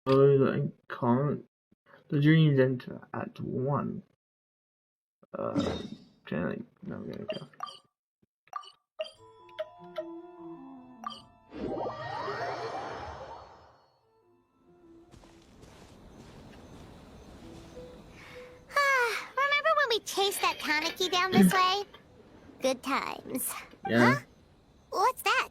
I can't. The dreams enter at 1. Generally, no, there we go. Remember when we chased that Kaneki down this way? Good times. Yeah. Huh? What's that?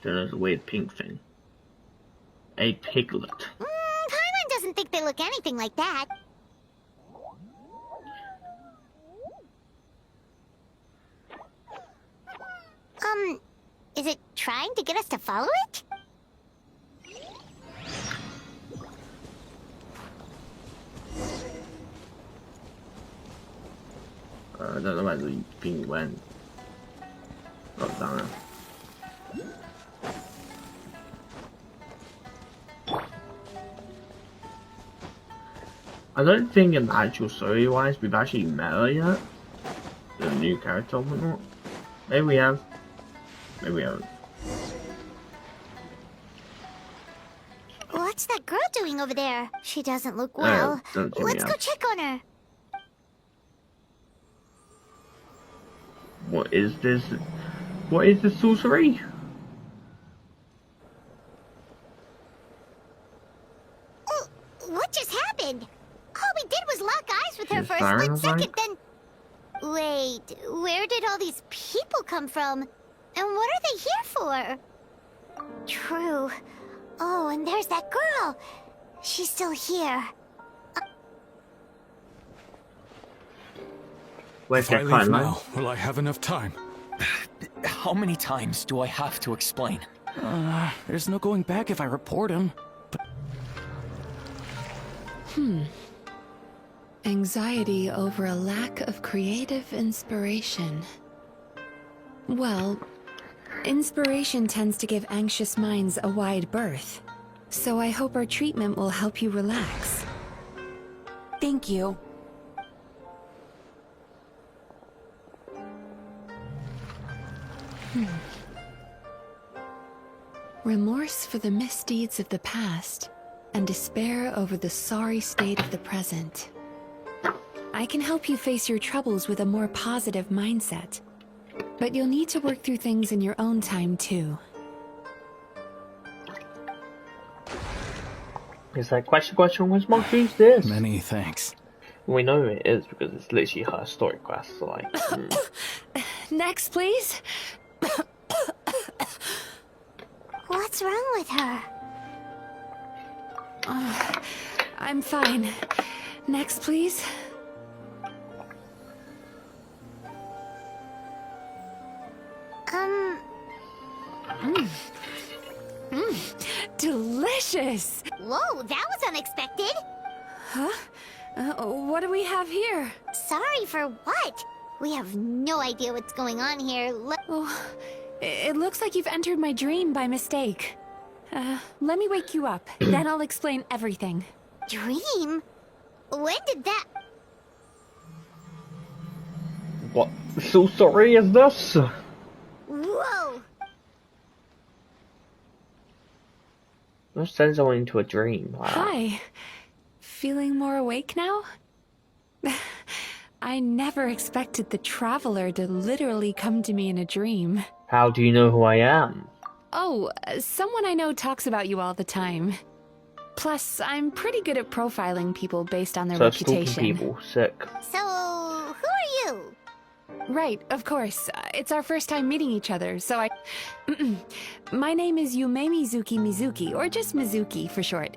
Then there's a weird pink thing. A piglet. Paimon doesn't think they look anything like that. Is it trying to get us to follow it? I don't know where the ping went. Oh, down there. I don't think in actual story-wise we've actually met her yet. The new character or whatnot. Maybe we have. Maybe we haven't. What's that girl doing over there? She doesn't look well. Let's go check on her. What is this? What is this sorcery? What just happened? All we did was lock eyes with her She's for a firing split us, second, then... Wait, where did all these people come from? And what are they here for? True. Oh, and there's that girl. She's still here. Where's If I that leave fine line? now, will I have enough time? How many times do I have to explain? There's no going back if I report him. Anxiety over a lack of creative inspiration. Well, inspiration tends to give anxious minds a wide berth. So I hope our treatment will help you relax. Thank you. Remorse for the misdeeds of the past, and despair over the sorry state of the present. I can help you face your troubles with a more positive mindset. But you'll need to work through things in your own time, too. It's like, question, which monkey is this? Many thanks. We know it is because it's literally her story quest, so like... Next, please. What's wrong with her? I'm fine. Next, please. Delicious! Whoa, that was unexpected. Huh? What do we have here? Sorry for what? We have no idea what's going on here. Oh, it looks like you've entered my dream by mistake. Let me wake you up, then I'll explain everything. Dream? When did that... What sorcery is this? Whoa! Let's send someone into a dream. Wow. Hi. Feeling more awake now? I never expected the Traveler to literally come to me in a dream. How do you know who I am? Oh, someone I know talks about you all the time. Plus, I'm pretty good at profiling people based on their So stalking reputation. people, sick. So, who are you? Right, of course. It's our first time meeting each other, so I... My name is Yume Mizuki, or just Mizuki for short.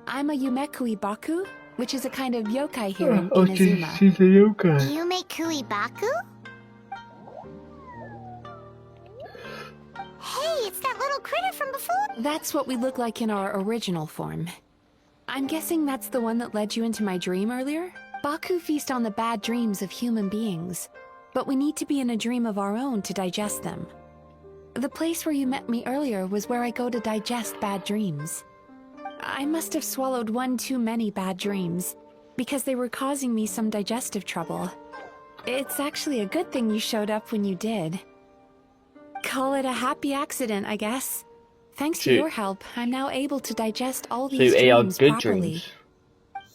I'm a Yumekui Baku, which is a kind of yokai here in Inazuma. she's a yokai. Yume Kuibaku? Hey, it's that little critter from before? That's what we look like in our original form. I'm guessing that's the one that led you into my dream earlier? Baku feast on the bad dreams of human beings, but we need to be in a dream of our own to digest them. The place where you met me earlier was where I go to digest bad dreams. I must have swallowed one too many bad dreams, because they were causing me some digestive trouble. It's actually a good thing you showed up when you did. Call it a happy accident, I guess. Thanks to So- your help, I'm now able to digest all So these you ate our dreams good properly. dreams.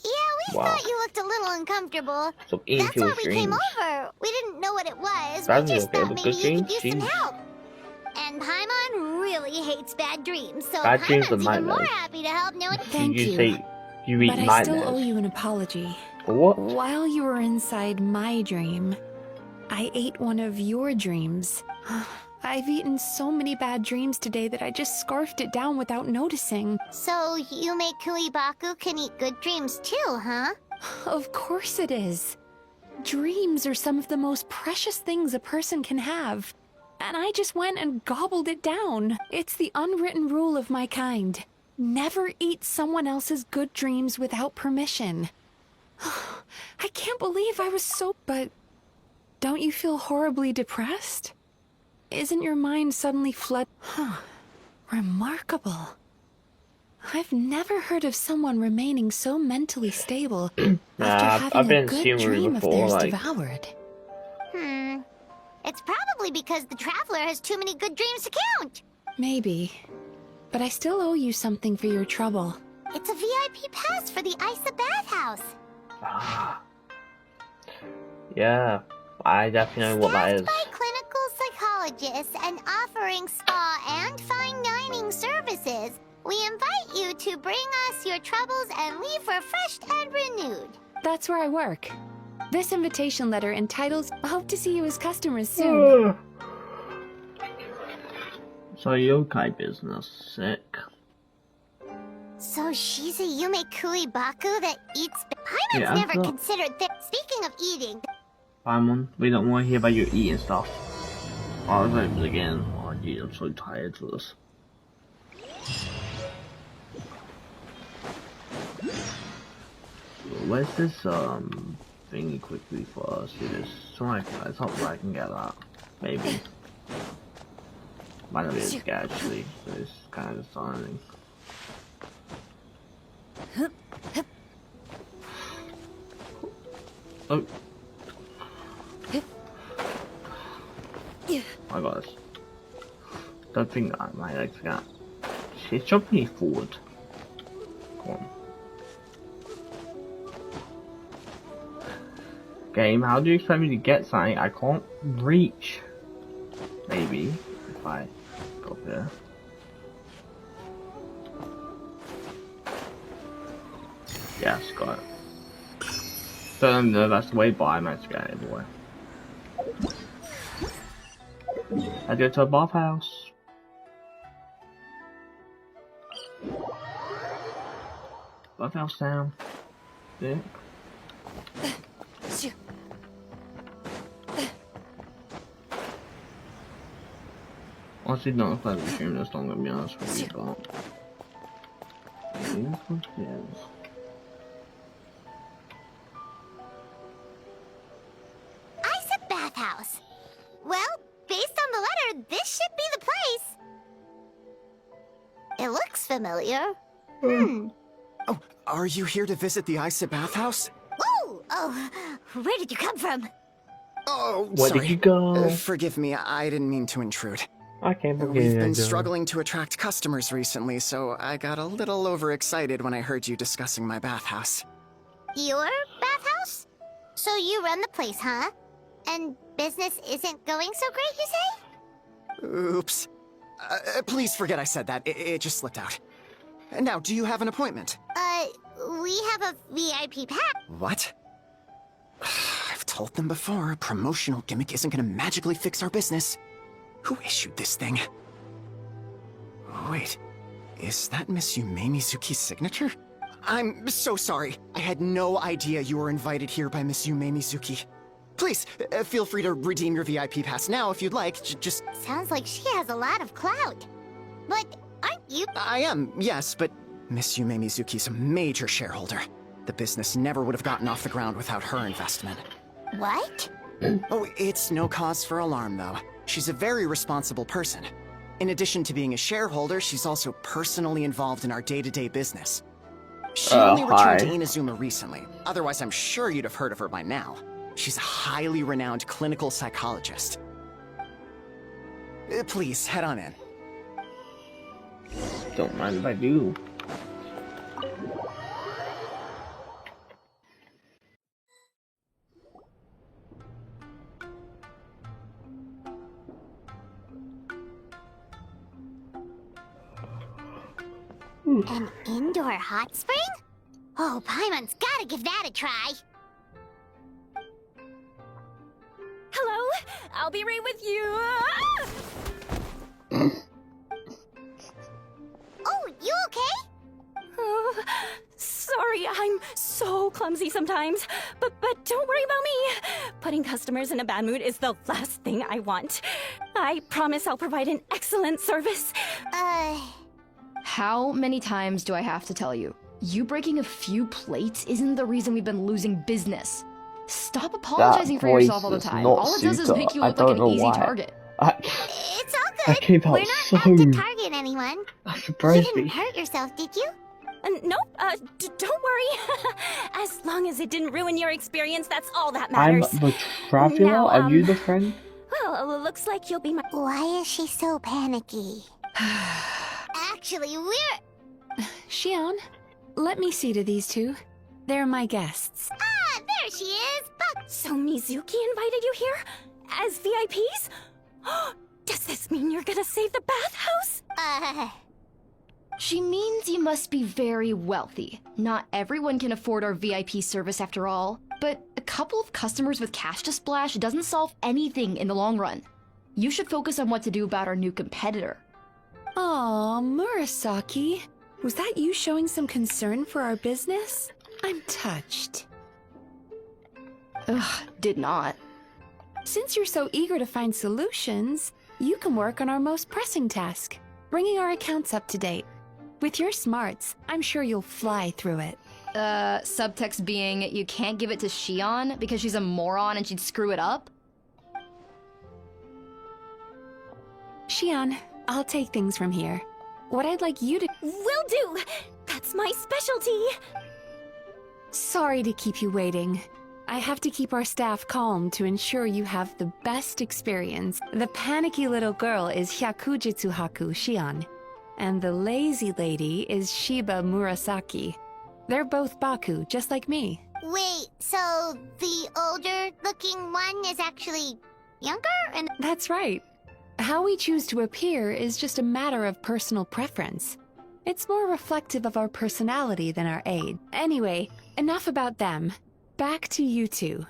Yeah, we Wow. thought you looked a little uncomfortable. Stop eating That's why people's we came dreams. over. We didn't know what it was. That's We just okay, thought but maybe good you could dreams? use some Jeez. help. And Paimon really hates bad dreams, so Bad dreams are Paimon's even more nightmares. happy to help knowing. Thank you you. say you eat But I nightmares. still owe you an apology. What? While you were inside my dream, I ate one of your dreams. I've eaten so many bad dreams today that I just scarfed it down without noticing. So Yume Kuibaku can eat good dreams too, huh? Of course it is. Dreams are some of the most precious things a person can have. And I just went and gobbled it down. It's the unwritten rule of my kind. Never eat someone else's good dreams without permission. I can't believe I was so... But don't you feel horribly depressed? Isn't your mind suddenly flood... Remarkable. I've never heard of someone remaining so mentally stable after I've having been a good seeing dream of before, theirs like- devoured. It's probably because the traveler has too many good dreams to count. Maybe. But I still owe you something for your trouble. It's a VIP pass for the Isa bathhouse. Ah. Yeah, I definitely know what that is. Staffed by clinical psychologists and offering spa and fine dining services. We invite you to bring us your troubles and leave refreshed and renewed. That's where I work. This invitation letter entitles, Hope to see you as customers soon. So yokai business, sick. So she's a Yume Kuibaku that eats... Paimon's Yeah, I never thought- considered Speaking of eating, Paimon, we don't want to hear about you eating stuff. Oh, let's open it again. Oh, gee, I'm so tired of this. Where's this, thingy quickly for us? See, there's something like something I can get that. Maybe. Might not be able to get actually, so it's kind of disappointing. Oh. I got this. Don't think that my legs got. She's jumping me forward. Come on. Game, how do you expect me to get something I can't reach? Maybe, if I go up there. Yes, got it. Don't know that's the way, but I managed to get it anyway. I go to a bathhouse. Bathhouse down. Yeah. Honestly, not a pleasant stream this long, to be honest with you, but... It is what it is. Isa bathhouse. Well, based on the letter, this should be the place. It looks familiar. Oh, are you here to visit the Isa bathhouse? Ooh! Oh, where did you come from? Oh, Where sorry. did you go? Forgive me, I didn't mean to intrude. I can't believe We've been it. struggling to attract customers recently, so I got a little overexcited when I heard you discussing my bathhouse. Your bathhouse? So you run the place, huh? And business isn't going so great, you say? Oops. Please forget I said that. It just slipped out. Now, do you have an appointment? We have a VIP pack. What? I've told them before, a promotional gimmick isn't gonna magically fix our business. Who issued this thing? Wait, is that Miss Yume Mizuki's signature? I'm so sorry. I had no idea you were invited here by Miss Yume Mizuki. Please, feel free to redeem your VIP pass now if you'd like. Just... Sounds like she has a lot of clout. But aren't you? I am, yes, but Miss Yume Mizuki's a major shareholder. The business never would have gotten off the ground without her investment. What? Oh, it's no cause for alarm, though. She's a very responsible person. In addition to being a shareholder, she's also personally involved in our day-to-day business. She only returned to Inazuma recently. Otherwise, I'm sure you'd have heard of her by now. She's a highly renowned clinical psychologist. Please, head on in. Don't mind if I do. An indoor hot spring? Oh, Paimon's gotta give that a try. Hello? I'll be right with you. Oh, you okay? Oh, sorry, I'm so clumsy sometimes. But don't worry about me. Putting customers in a bad mood is the last thing I want. I promise I'll provide an excellent service. How many times do I have to tell you? You breaking a few plates isn't the reason we've been losing business. Stop apologizing for yourself all the time. All it does is make you look like an easy target. It's all good. That came out We're not so... out to target anyone. That You surprised didn't me. hurt yourself, did you? Nope, don't worry. As long as it didn't ruin your experience, that's all that I'm matters. the Travula? Now, Are you the friend? Well, looks like you'll be my... Why is she so panicky? Actually, we're... Shion, let me see to these two. They're my guests. Ah, there she is! Buck! So Mizuki invited you here? As VIPs? Does this mean you're gonna save the bathhouse? She means you must be very wealthy. Not everyone can afford our VIP service after all. But a couple of customers with cash to splash doesn't solve anything in the long run. You should focus on what to do about our new competitor. Aw, Murasaki. Was that you showing some concern for our business? I'm touched. Ugh, did not. Since you're so eager to find solutions, you can work on our most pressing task, bringing our accounts up to date. With your smarts, I'm sure you'll fly through it. Subtext being, you can't give it to Shion because she's a moron and she'd screw it up? Shion, I'll take things from here. What I'd like you to... Will do! That's my specialty! Sorry to keep you waiting. I have to keep our staff calm to ensure you have the best experience. The panicky little girl is Hyakujitsu Haku Shion, and the lazy lady is Shiba Murasaki. They're both Baku, just like me. Wait, so the older-looking one is actually younger? And That's right. How we choose to appear is just a matter of personal preference. It's more reflective of our personality than our age. Anyway, enough about them. Back to you two.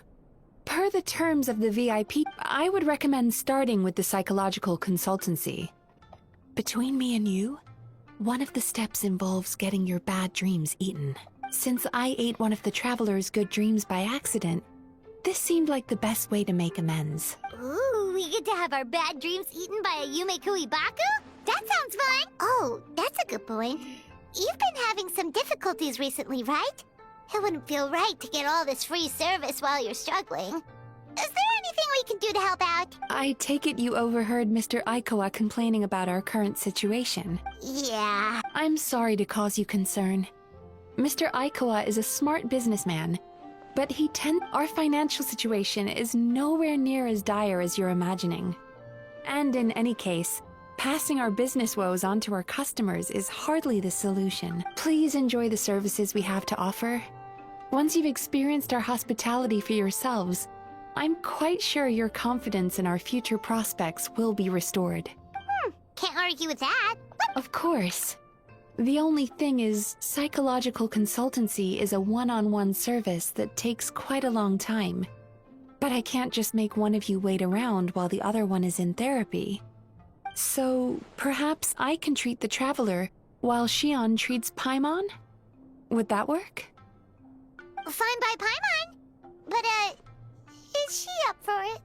Per the terms of the VIP, I would recommend starting with the psychological consultancy. Between me and you, one of the steps involves getting your bad dreams eaten. Since I ate one of the traveler's good dreams by accident, this seemed like the best way to make amends. ooh, we get to have our bad dreams eaten by a Yumekui Baku? That sounds fun! Oh, that's a good point. You've been having some difficulties recently, right? It wouldn't feel right to get all this free service while you're struggling. Is there anything we can do to help out? I take it you overheard Mr. Aikawa complaining about our current situation. Yeah. I'm sorry to cause you concern. Mr. Aikawa is a smart businessman, but our financial situation is nowhere near as dire as you're imagining. And in any case, passing our business woes on to our customers is hardly the solution. Please enjoy the services we have to offer. Once you've experienced our hospitality for yourselves, I'm quite sure your confidence in our future prospects will be restored. Can't argue with that. Of course. The only thing is, psychological consultancy is a one-on-one service that takes quite a long time. But I can't just make one of you wait around while the other one is in therapy. So, perhaps I can treat the traveler while Shion treats Paimon? Would that work? Fine by Paimon. But, is she up for it?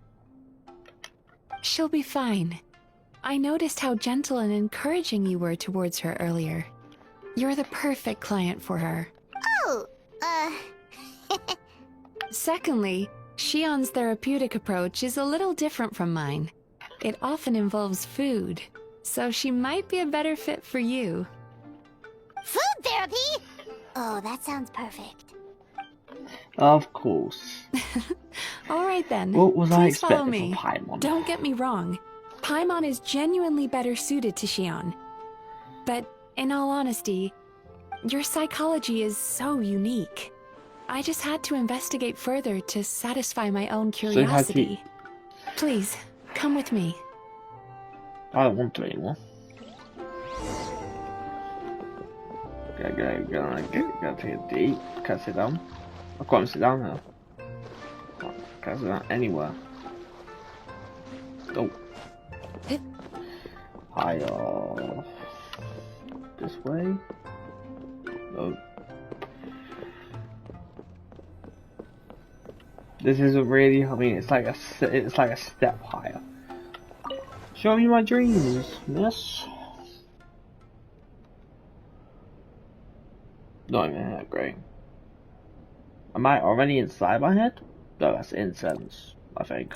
She'll be fine. I noticed how gentle and encouraging you were towards her earlier. You're the perfect client for her. Oh, Secondly, Shion's therapeutic approach is a little different from mine. It often involves food, so she might be a better fit for you. food therapy? Oh, that sounds perfect. Of course. All right then. What was I Please follow expecting me. from Paimon? Don't get me wrong. Paimon is genuinely better suited to Xion. But in all honesty, your psychology is so unique. I just had to investigate further to satisfy my own curiosity. Please, come with me. I don't want to anymore. Gotta take a deep. Can't sit down. I can't sit down now. Can't sit down anywhere. Oh. Higher. This way? No. This isn't really. I mean, it's like a step higher. Show me my dreams, miss. Not even that great. Am I already inside my head? No, that's incense, I think.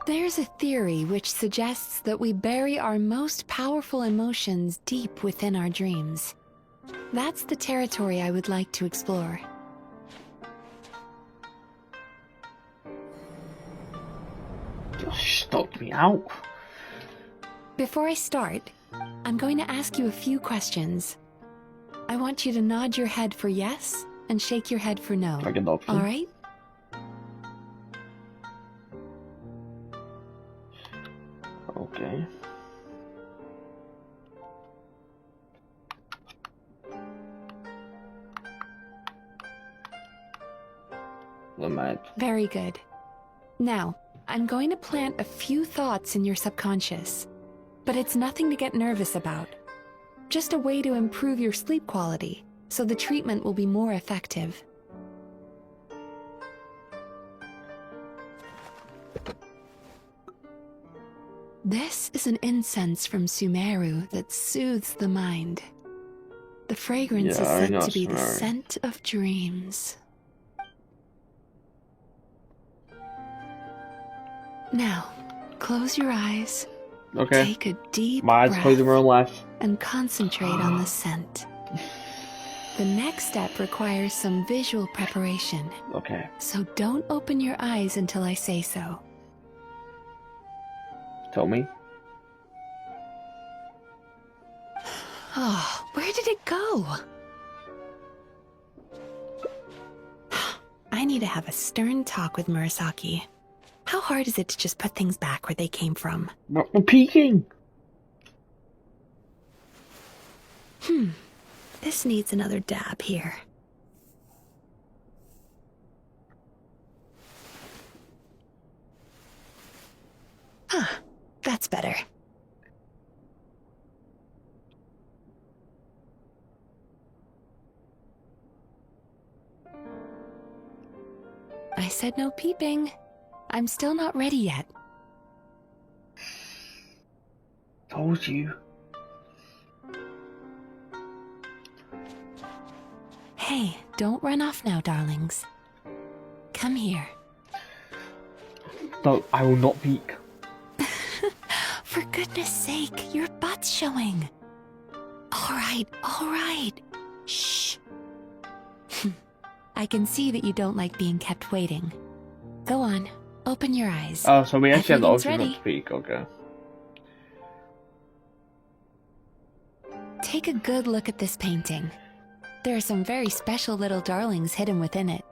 There's a theory which suggests that we bury our most powerful emotions deep within our dreams. That's the territory I would like to explore. Just stop me out. Before I start, I'm going to ask you a few questions. I want you to nod your head for yes and shake your head for no. Like an option. All right? Okay. Limit. Very good. Now, I'm going to plant a few thoughts in your subconscious, but it's nothing to get nervous about. Just a way to improve your sleep quality, so the treatment will be more effective. This is an incense from Sumeru that soothes the mind. The fragrance is said to be the scent of dreams. Now, close your eyes. Okay. Take a deep My eyes breath closed in my own life. and concentrate on the scent. The next step requires some visual preparation. Okay. So don't open your eyes until I say so. Tell me. Oh, where did it go? I need to have a stern talk with Murasaki. How hard is it to just put things back where they came from? I'm peeking. This needs another dab here. That's better. I said no peeping. I'm still not ready yet. Told you. Hey, don't run off now, darlings. Come here. No, I will not peek. For goodness sake, your butt's showing. All right. Shh. I can see that you don't like being kept waiting. Go on, open your eyes. Oh, so we actually have the Everything's option ready. not to peek, okay. Take a good look at this painting. There are some very special little darlings hidden within it,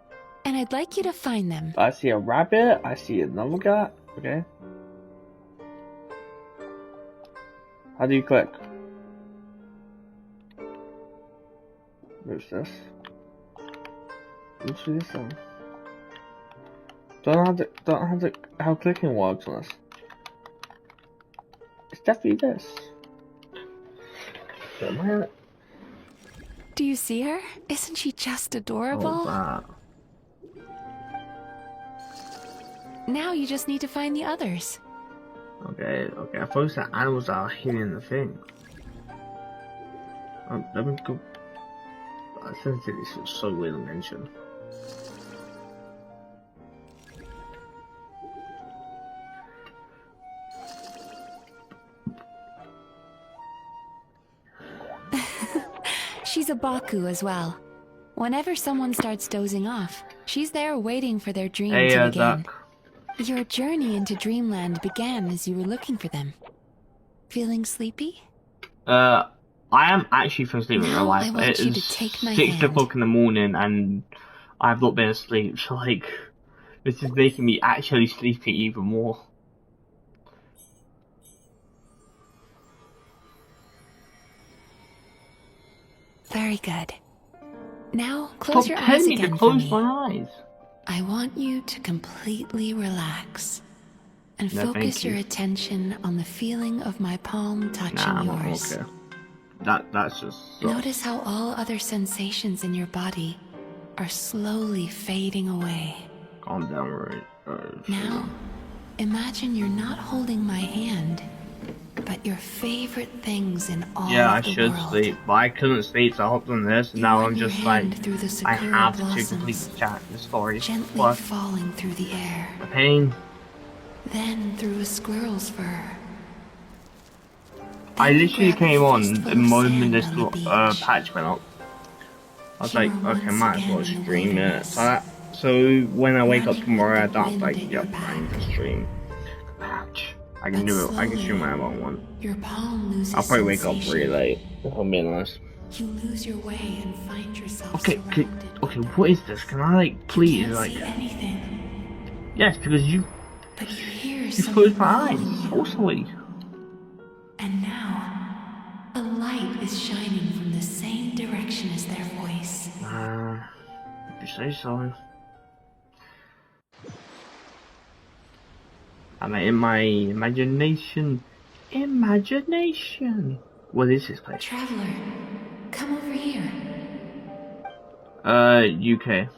and I'd like you to find them. I see a rabbit, I see another guy, okay. How do you click? Where's this? Let's do this then. Don't have how clicking works on this. It's definitely this. Do you see her? Isn't she just adorable? Oh, Now you just need to find the others. okay. I thought that animals are hidden in the thing. Let me go. I think this is so weird to mention. She's a Baku as well. Whenever someone starts dozing off, she's there waiting for their dream Hey, to begin. Duck. Your journey into dreamland began as you were looking for them. Feeling sleepy? I am actually first in real Now life. I want It you is to take my 6 hand. o'clock in the morning and I've not been asleep, so like, this is making me actually sleepy even more. Very good. Now, close Stop your eyes telling me again to for close me. my eyes. I want you to completely relax and No, focus thank you. your attention on the feeling of my palm touching Nah, I'm yours. okay. That's just... Notice how all other sensations in your body are slowly fading away. Calm down, right? Now, imagine you're not holding my hand, but your favorite things in all Yeah, I of the should world. sleep, but I couldn't sleep, so I hopped on this, and You now run I'm your just like, hand through the I sakura have to blossoms, complete the story. gently Plus, falling through the air, the pain. then through a squirrel's fur. I Then you literally grab a came on fistful the of moment sand this on the beach. patch went up. I was You like, are okay, once might as well again in the stream it. wilderness, So when I wake up running tomorrow, I with the don't have to wind like, at your yep, I need back. to stream patch. I can But do it. I can stream slowly, whenever I want. your palm loses I'll probably wake up sensation. really late, if I'm being honest. You lose your way and find yourself Okay, surrounded. okay, what is this? Can I like, please, You like, can't see anything, yes, because you but you hear just someone closed my eyes, calling you. forcefully. And now, a light is shining from the same direction as their voice. If you say so. I'm in my imagination. Imagination. What is this place? Traveler, come over here. UK.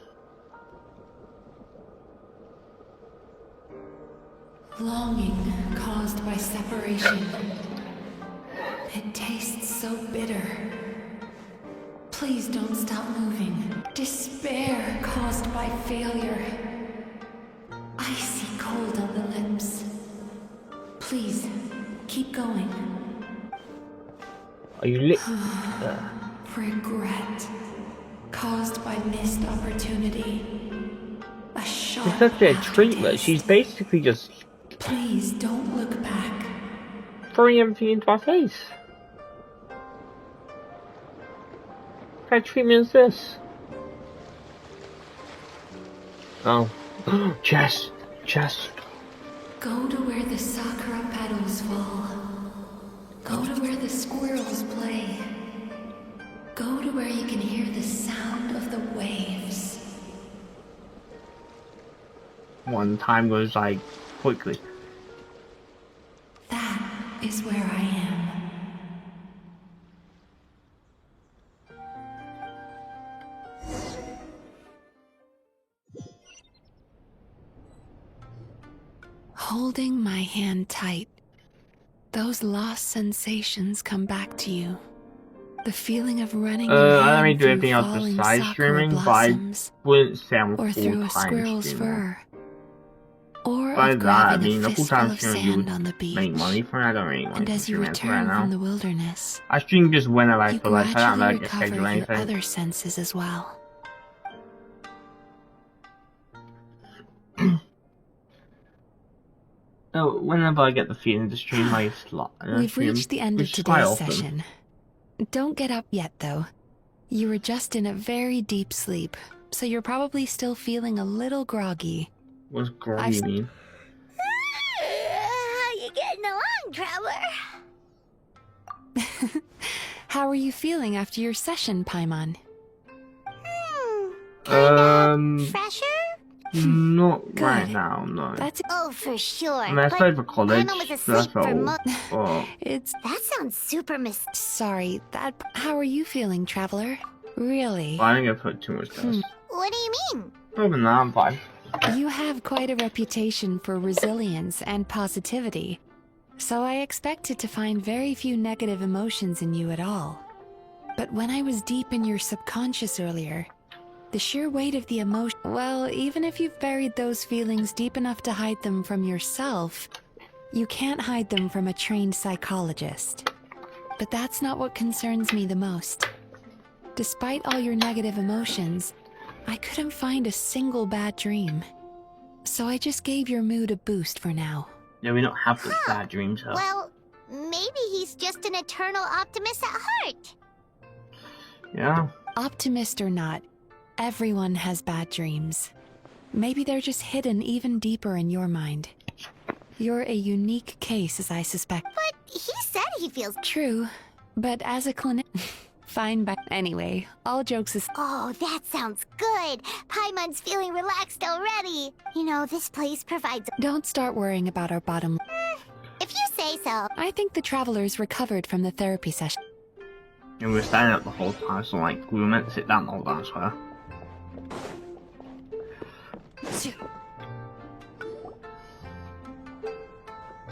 Longing caused by separation. It tastes so bitter. Please don't stop moving. Despair caused by failure. Icy cold on the lips. Please, keep going. Are you lit? Regret caused by missed opportunity. A sharp It's such a treatment. aftertaste. She's basically just Please don't look back. throwing everything into my face. What kind of treatment is this? Oh. Chest. Chest. Go to where the sakura petals fall. Go to where the squirrels play. Go to where you can hear the sound of the waves. One time goes like quickly. That is where I am. Holding my hand tight, those lost sensations come back to you. The feeling of running your I don't really hand do through anything else falling besides sakura streaming, but I blossoms, wouldn't say I'm or through a full-time squirrel's streamer. fur, or By of that, I grabbing mean a the fistful full-time of streamer you sand would on the beach. make money from it. I don't really want And to as you stream it right return now. from the wilderness, I stream just whenever I you feel like I don't gradually like a recover schedule or your anything. other senses as well. So whenever I get the feeling to stream, I We've stream, reached the end of which is quite today's often. session. Don't get up yet, though. You were just in a very deep sleep, so you're probably still feeling a little groggy. What's groggy mean? How you getting along, Traveler? How are you feeling after your session, Paimon? Fresher? Not Good. right now, no. That's Oh, for sure. I mean, I but studied for college, Paimon was so that's asleep for all. mo- Oh, it's That sounds super sorry. How are you feeling, traveler? Really? I didn't get put too much stress. What do you mean? Other than that, I'm fine. You have quite a reputation for resilience and positivity, so I expected to find very few negative emotions in you at all. But when I was deep in your subconscious earlier, the sheer weight of the emotion, well, even if you've buried those feelings deep enough to hide them from yourself, you can't hide them from a trained psychologist. But that's not what concerns me the most. Despite all your negative emotions, I couldn't find a single bad dream. So I just gave your mood a boost for now. Yeah, we don't have the bad dreams, huh? Well, maybe he's just an eternal optimist at heart. Yeah. Optimist or not, everyone has bad dreams. Maybe they're just hidden even deeper in your mind. You're a unique case, as I suspect. But he said he feels... True, but as a clinic... Fine, but anyway, all jokes aside... Oh, that sounds good. Paimon's feeling relaxed already. You know, this place provides... Don't start worrying about our bottom... If you say so. I think the travelers recovered from the therapy session. And we were standing up the whole time, so like, we were meant to sit down the whole time, I swear.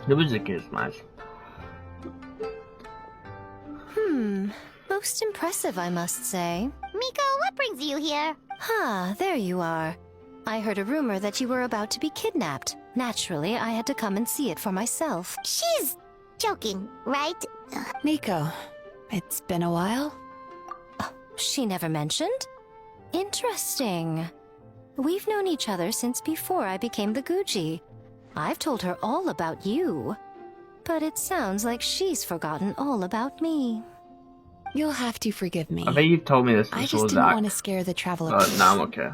The music is nice. Most impressive, I must say. Miko, what brings you here? There you are. I heard a rumor that you were about to be kidnapped. Naturally, I had to come and see it for myself. She's joking, right? Miko, it's been a while. She never mentioned? Interesting. We've known each other since before I became the Guji. I've told her all about you. But it sounds like she's forgotten all about me. You'll have to forgive me. I think you've told me this I before, just didn't Zach. want to scare the travelers. No, I'm okay.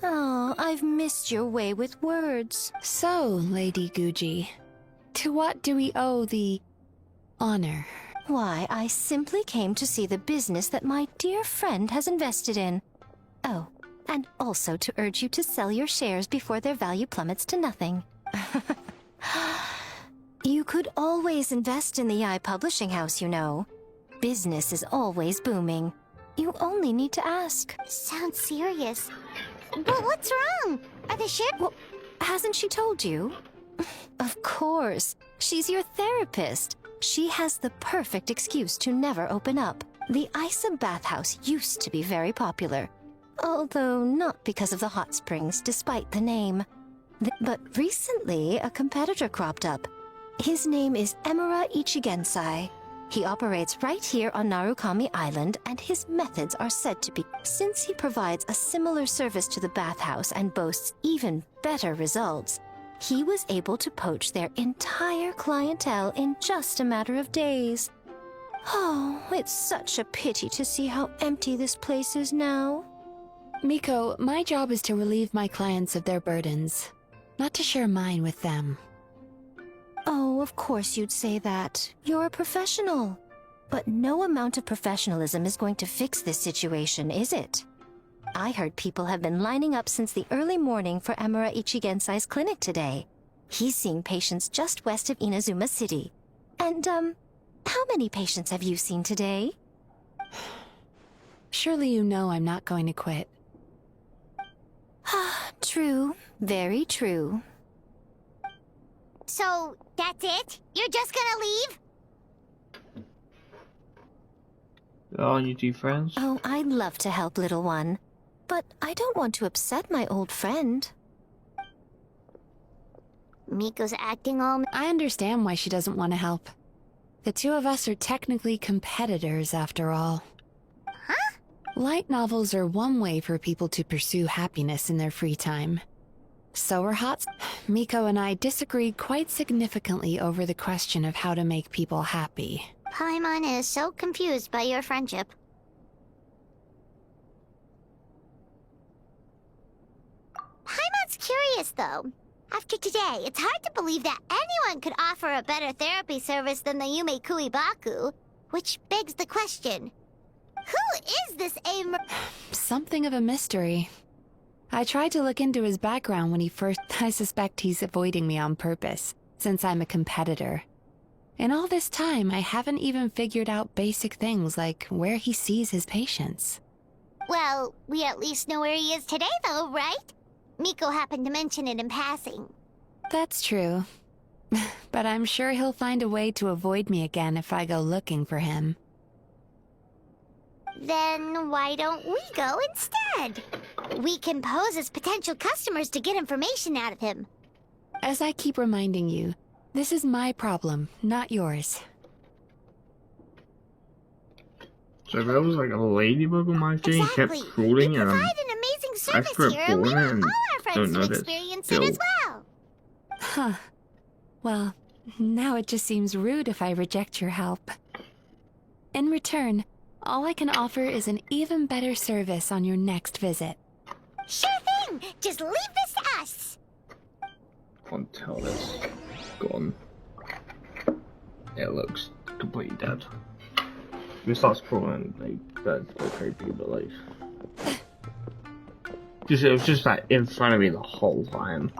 Oh, I've missed your way with words. So, Lady Guji, to what do we owe the honor? Why, I simply came to see the business that my dear friend has invested in. Oh, and also to urge you to sell your shares before their value plummets to nothing. You could always invest in the Publishing House, you know. Business is always booming. You only need to ask. Sounds serious. But what's wrong? Are the shares... Well, hasn't she told you? Of course. She's your therapist. She has the perfect excuse to never open up. The Isa bathhouse used to be very popular. Although not because of the hot springs, despite the name. But recently, a competitor cropped up. His name is Emura Ichigensai. He operates right here on Narukami Island, and his methods are said to be... Since he provides a similar service to the bathhouse and boasts even better results, he was able to poach their entire clientele in just a matter of days. Oh, it's such a pity to see how empty this place is now. Miko, my job is to relieve my clients of their burdens, not to share mine with them. Oh, of course you'd say that. You're a professional. But no amount of professionalism is going to fix this situation, is it? I heard people have been lining up since the early morning for Emura Ichigensai's clinic today. He's seeing patients just west of Inazuma City. And, how many patients have you seen today? Surely you know I'm not going to quit. True. Very true. So, that's it? You're just gonna leave? Oh, you two friends? Oh, I'd love to help, little one. But I don't want to upset my old friend. Miko's acting all... I understand why she doesn't want to help. The two of us are technically competitors, after all. Huh? Light novels are one way for people to pursue happiness in their free time. So are hot... Miko and I disagreed quite significantly over the question of how to make people happy. Paimon is so confused by your friendship. Paimon's curious, though. After today, it's hard to believe that anyone could offer a better therapy service than the Yume Kuibaku, which begs the question, who is this Something of a mystery. I tried to look into his background when he first... I suspect he's avoiding me on purpose, since I'm a competitor. In all this time, I haven't even figured out basic things like where he sees his patients. Well, we at least know where he is today, though, right? Miko happened to mention it in passing. That's true. But I'm sure he'll find a way to avoid me again if I go looking for him. Then why don't we go instead? We can pose as potential customers to get information out of him. As I keep reminding you, this is my problem, not yours. So there was like a ladybug on my thing, Exactly. kept crawling, We and provide an amazing service expert here, and we born want and all our friends don't to know this experience it still. as well. Huh. Well, now it just seems rude if I reject your help. In return, all I can offer is an even better service on your next visit. Sure thing. Just leave this to us. Can't tell this. Gone. It looks completely dead. If it starts crawling, that's creepy, but like, it was just like in front of me the whole time.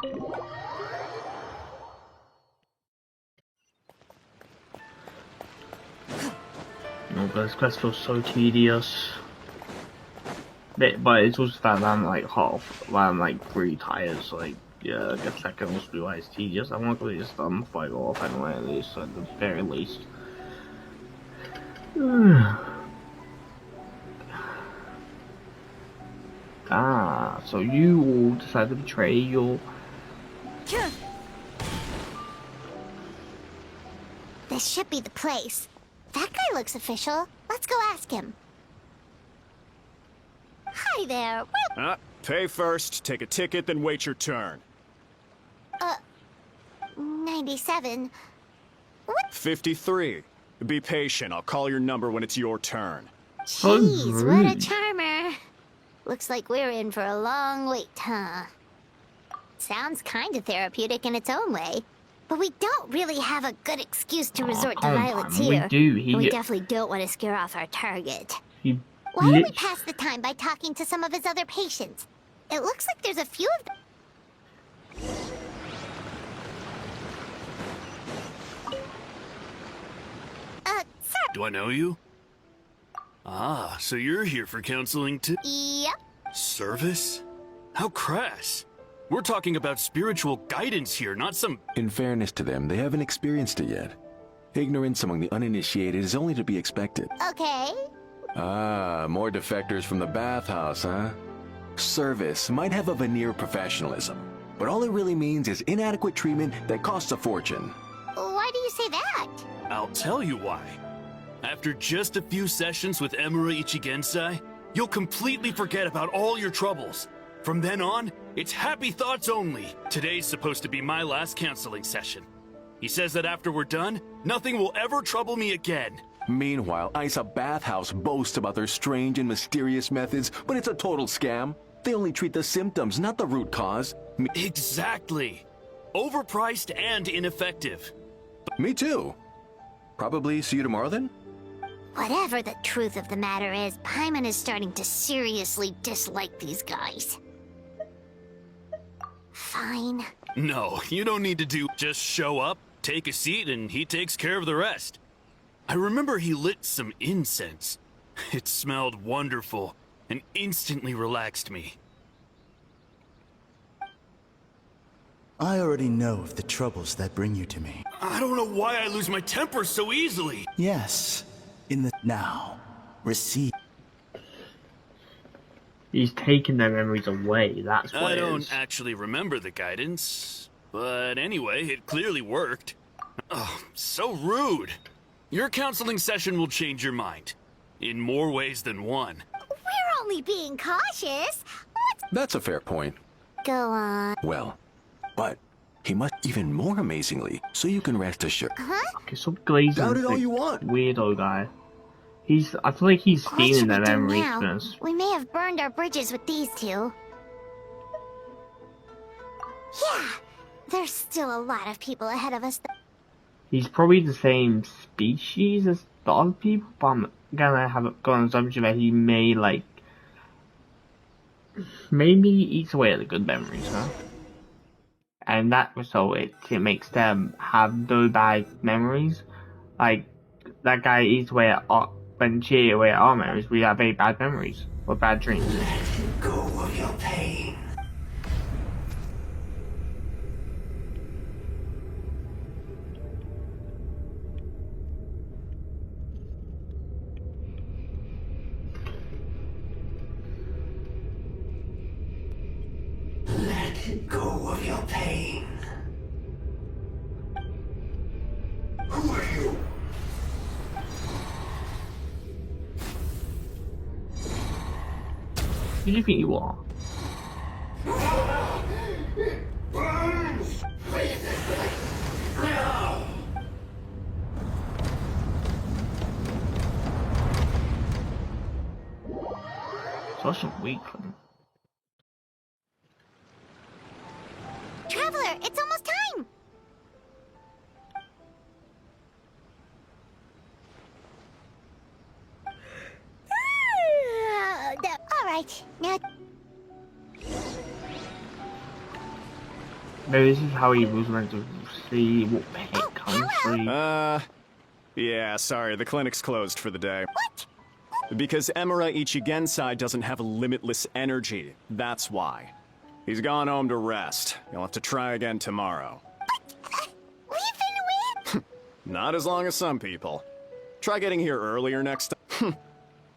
Oh, this quest feels so tedious. But it's also that I'm like I'm like really tired, so like, yeah, I guess that can also be why it's tedious. I want to complete this done before I go off anyway, at least, at the very least. Ah, so you all decided to betray your... This should be the place. That guy looks official. Let's go ask him. Hi there. Pay first, take a ticket, then wait your turn. 97. What? 53. Be patient, I'll call your number when it's your turn. Jeez, what a charmer. Looks like we're in for a long wait, huh? Sounds kind of therapeutic in its own way. But we don't really have a good excuse to resort to violence here. We definitely don't want to scare off our target. Why don't we pass the time by talking to some of his other patients? It looks like there's a few of them. Sir. Do I know you? Ah, so you're here for counseling too? Yep. Service? How crass. We're talking about spiritual guidance here, not some... In fairness to them, they haven't experienced it yet. Ignorance among the uninitiated is only to be expected. Okay. Ah, more defectors from the bathhouse, huh? Service might have a veneer of professionalism, but all it really means is inadequate treatment that costs a fortune. Why do you say that? I'll tell you why. After just a few sessions with Emura Ichigensai, you'll completely forget about all your troubles. From then on, it's happy thoughts only. Today's supposed to be my last counseling session. He says that after we're done, nothing will ever trouble me again. Meanwhile, Isa Bathhouse boasts about their strange and mysterious methods, but it's a total scam. They only treat the symptoms, not the root cause. Exactly. Overpriced and ineffective. Me too. Probably see you tomorrow then? Whatever the truth of the matter is, Paimon is starting to seriously dislike these guys. Fine. No, you don't need to just show up, take a seat, and he takes care of the rest. I remember he lit some incense. It smelled wonderful and instantly relaxed me. I already know of the troubles that bring you to me. I don't know why I lose my temper so easily. Yes. In the now. Receive. He's taking their memories away, that's what I don't actually remember the guidance. But anyway, it clearly worked. Oh, so rude. Your counseling session will change your mind. In more ways than one. We're only being cautious. That's a fair point. Go on. Well, but he must even more amazingly, so you can rest assured. Huh? Okay, so glazing. Doubt it all you want. Weirdo guy. I feel like he's stealing their memories. Now? We may have burned our bridges with these two. Yeah, there's still a lot of people ahead of us. He's probably the same species as the other people, but I'm gonna have got an assumption that he may maybe eats away at the good memories, huh? And that so it makes them have no bad memories. Like that guy eats away at when she away at our memories, we have very bad memories or bad dreams. Let go of your pain. Let go of your pain. Who are you? Who do you think you are? Such a weakling. Traveler, it's almost time! Alright, now... Maybe this is how he was meant to see what pet country. Yeah, sorry, the clinic's closed for the day. What? Because Emura Ichigensai doesn't have limitless energy, that's why. He's gone home to rest. You'll have to try again tomorrow. But, we've been with... Not as long as some people. Try getting here earlier next time.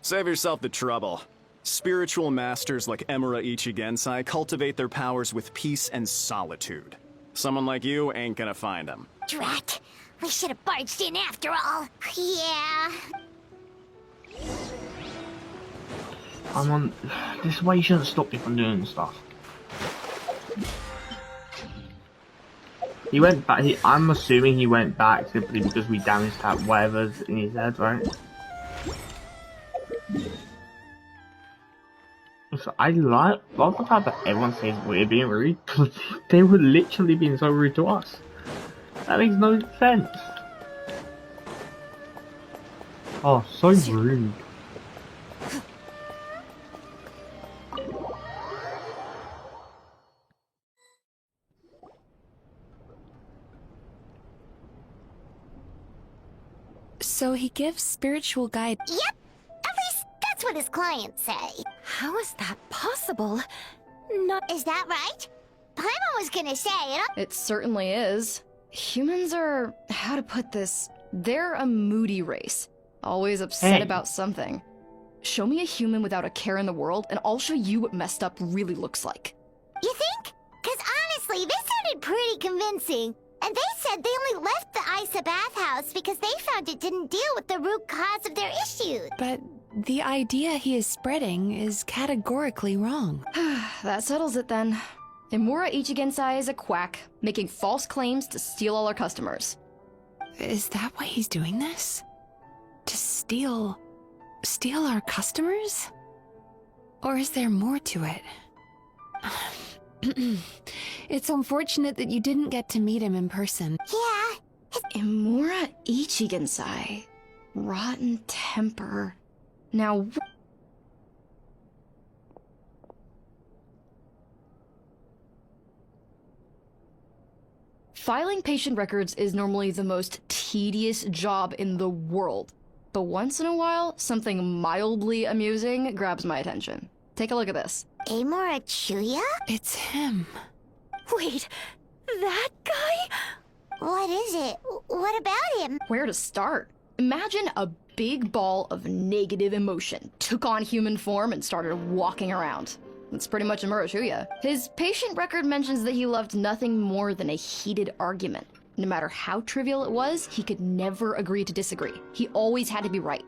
Save yourself the trouble. Spiritual masters like Emura Ichigensai cultivate their powers with peace and solitude. Someone like you ain't gonna find them. Drat. We should have barged in after all. Yeah. This is why you shouldn't stop me from doing stuff. He went back. I'm assuming he went back simply because we damaged that whatever's in his head, right? So I love the fact that everyone says we're being rude. They were literally being so rude to us. That makes no sense. Oh, so rude. So he gives spiritual guide. Yep. At least that's what his clients say. How is that possible? Is that right? Paimon was gonna say it. It certainly is. Humans are, how to put this, they're a moody race. Always upset about something. Show me a human without a care in the world, and I'll show you what messed up really looks like. You think? Because honestly, this sounded pretty convincing. And they said they only left the Isa bathhouse because they found it didn't deal with the root cause of their issues. But the idea he is spreading is categorically wrong. That settles it then. Emura Ichigensai is a quack, making false claims to steal all our customers. Is that why he's doing this? To steal our customers? Or is there more to it? It's unfortunate that you didn't get to meet him in person. Yeah. Emura Ichigensai. Rotten temper. Now... Filing patient records is normally the most tedious job in the world. But once in a while, something mildly amusing grabs my attention. Take a look at this. Amora Chuya? It's him. Wait, that guy? What is it? What about him? Where to start? Imagine a big ball of negative emotion took on human form and started walking around. That's pretty much Amuro Chuya. His patient record mentions that he loved nothing more than a heated argument. No matter how trivial it was, he could never agree to disagree. He always had to be right.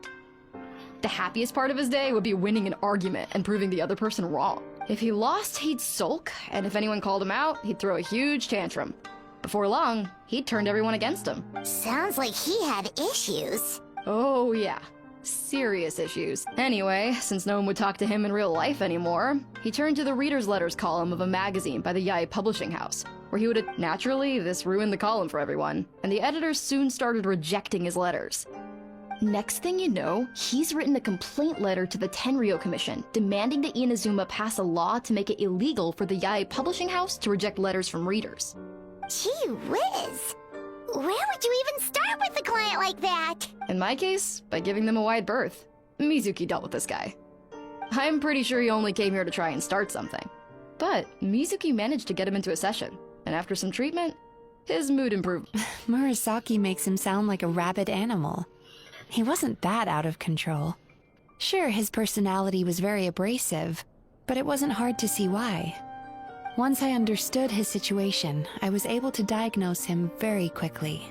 The happiest part of his day would be winning an argument and proving the other person wrong. If he lost, he'd sulk, and if anyone called him out, he'd throw a huge tantrum. Before long, he'd turned everyone against him. Sounds like he had issues. Oh yeah, serious issues. Anyway, since no one would talk to him in real life anymore, he turned to the reader's letters column of a magazine by the Yae publishing house, where he would naturally, this ruined the column for everyone, and the editors soon started rejecting his letters. Next thing you know, he's written a complaint letter to the Tenryo Commission, demanding that Inazuma pass a law to make it illegal for the Yae publishing house to reject letters from readers. Gee whiz. Where would you even start with a client like that? In my case, by giving them a wide berth. Mizuki dealt with this guy. I'm pretty sure he only came here to try and start something. But Mizuki managed to get him into a session, and after some treatment, his mood improved. Murasaki makes him sound like a rabid animal. He wasn't that out of control. Sure, his personality was very abrasive, but it wasn't hard to see why. Once I understood his situation, I was able to diagnose him very quickly.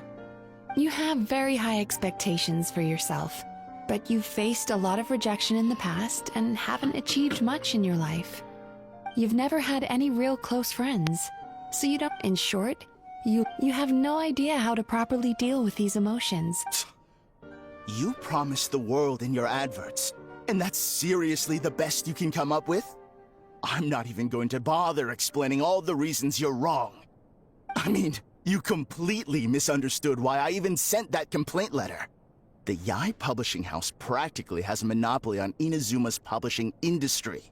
You have very high expectations for yourself. but you've faced a lot of rejection in the past and haven't achieved much in your life. You've never had any real close friends, so you don't, in short, you have no idea how to properly deal with these emotions. You promised the world in your adverts, and that's seriously the best you can come up with? I'm not even going to bother explaining all the reasons you're wrong. I mean, you completely misunderstood why I even sent that complaint letter. The Yai publishing house practically has a monopoly on Inazuma's publishing industry.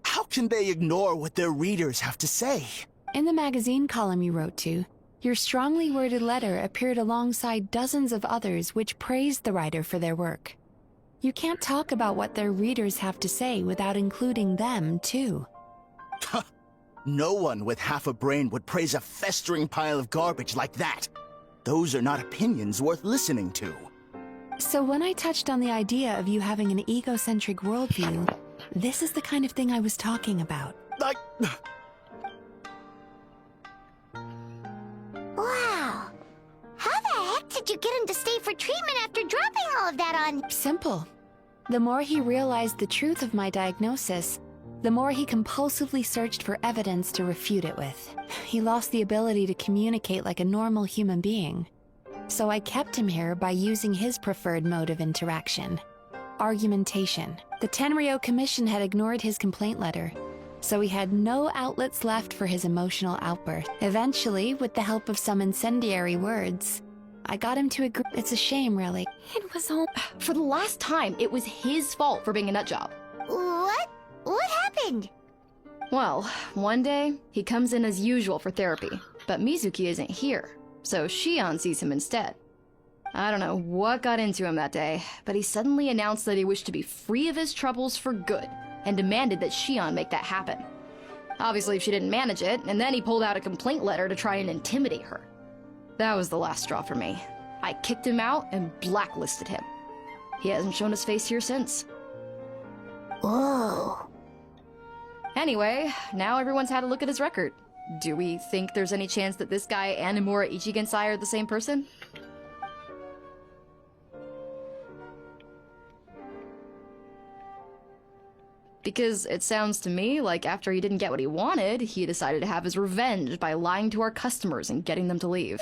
How can they ignore what their readers have to say? In the magazine column you wrote to, your strongly worded letter appeared alongside dozens of others which praised the writer for their work. You can't talk about what their readers have to say without including them, too. No one with half a brain would praise a festering pile of garbage like that. Those are not opinions worth listening to. So when I touched on the idea of you having an egocentric worldview, this is the kind of thing I was talking about. Wow. How the heck did you get him to stay for treatment after dropping all of that on? Simple. The more he realized the truth of my diagnosis, the more he compulsively searched for evidence to refute it with. He lost the ability to communicate like a normal human being. So I kept him here by using his preferred mode of interaction: argumentation. The Tenryo Commission had ignored his complaint letter, so he had no outlets left for his emotional outburst. Eventually, with the help of some incendiary words, I got him to agree. It's a shame, really. It was all... For the last time, it was his fault for being a nutjob. What? What happened? Well, one day, he comes in as usual for therapy, but Mizuki isn't here, so Shion sees him instead. I don't know what got into him that day, but he suddenly announced that he wished to be free of his troubles for good, and demanded that Shion make that happen. Obviously, she didn't manage it, and then he pulled out a complaint letter to try and intimidate her. That was the last straw for me. I kicked him out and blacklisted him. He hasn't shown his face here since. Whoa. Anyway, now everyone's had a look at his record. Do we think there's any chance that this guy and Nomura Ichigensai are the same person? Because it sounds to me like after he didn't get what he wanted, he decided to have his revenge by lying to our customers and getting them to leave.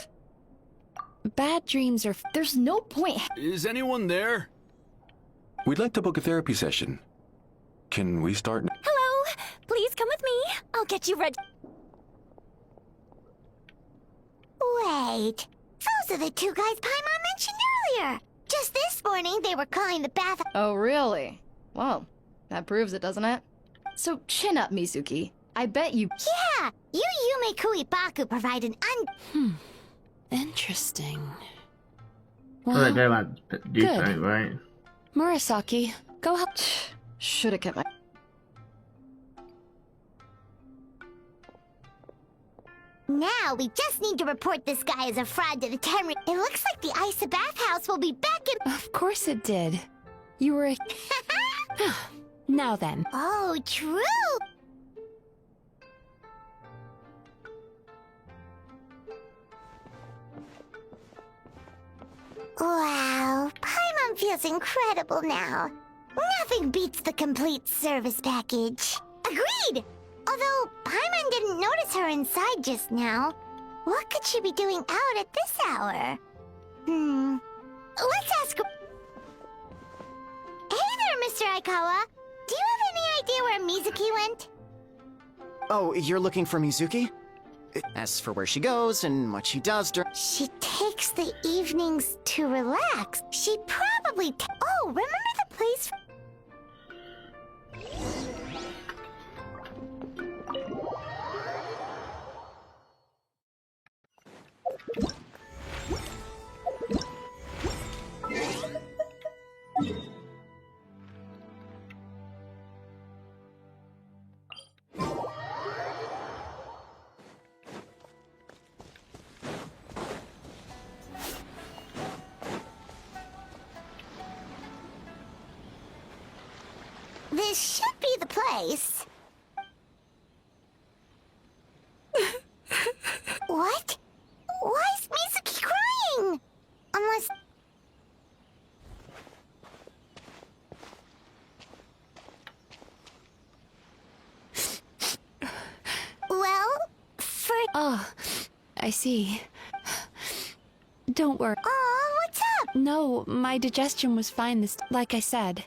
Bad dreams are... There's no point... Is anyone there? We'd like to book a therapy session. Can we start? Hello! Please come with me. I'll get you ready. Wait. Those are the two guys Paimon mentioned earlier. Just this morning, they were calling the bath... Oh, really? Well, that proves it, doesn't it? So, chin up, Mizuki. I bet you... Yeah! You Yume Kuibaku provide an Interesting. Well, they might do good. something, right? Murasaki, go help... Should've kept my... Now, we just need to report this guy as a fraud to the Tenryo. It looks like the Isa bathhouse will be back in... Of course it did. You were... Now then. Oh, true! Wow, Paimon feels incredible now. Nothing beats the complete service package. Agreed! Although, Paimon didn't notice her inside just now. What could she be doing out at this hour? Let's ask her... Hey there, Mr. Aikawa! Do you have any idea where Mizuki went? Oh, you're looking for Mizuki? As for where she goes and what she does during... She takes the evenings to relax. She probably... Oh, remember the place... This should be the place. What? Why is Mizuki crying? Unless... I see. Don't worry. Oh, what's up? No, my digestion was fine like I said.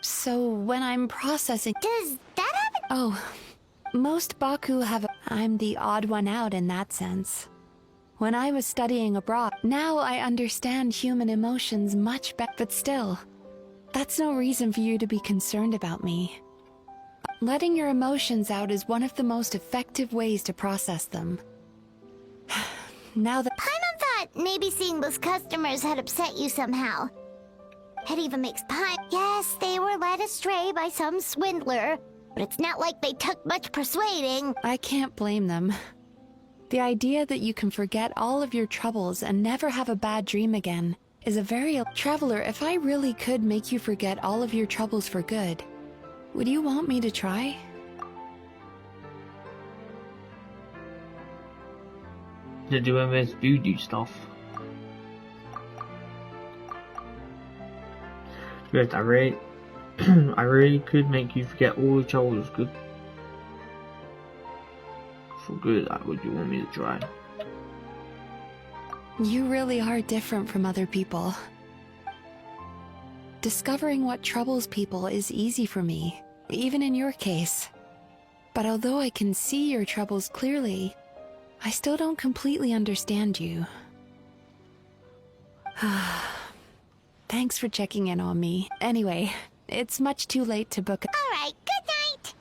So when I'm processing... Does that happen? Oh, most Baku have... I'm the odd one out in that sense. When I was studying abroad, now I understand human emotions much better, but still, that's no reason for you to be concerned about me. Letting your emotions out is one of the most effective ways to process them. Now that... Paimon thought maybe seeing those customers had upset you somehow. It even makes Paimon... Yes, they were led astray by some swindler, but it's not like they took much persuading. I can't blame them. The idea that you can forget all of your troubles and never have a bad dream again is a very... Traveler, if I really could make you forget all of your troubles for good, would you want me to try? To do MS voodoo stuff. Yes, I really could make you forget all the troubles good. For good, would you want me to try? You really are different from other people. Discovering what troubles people is easy for me, even in your case. But although I can see your troubles clearly, I still don't completely understand you. Thanks for checking in on me. Anyway, it's much too late to book a... Alright, good night!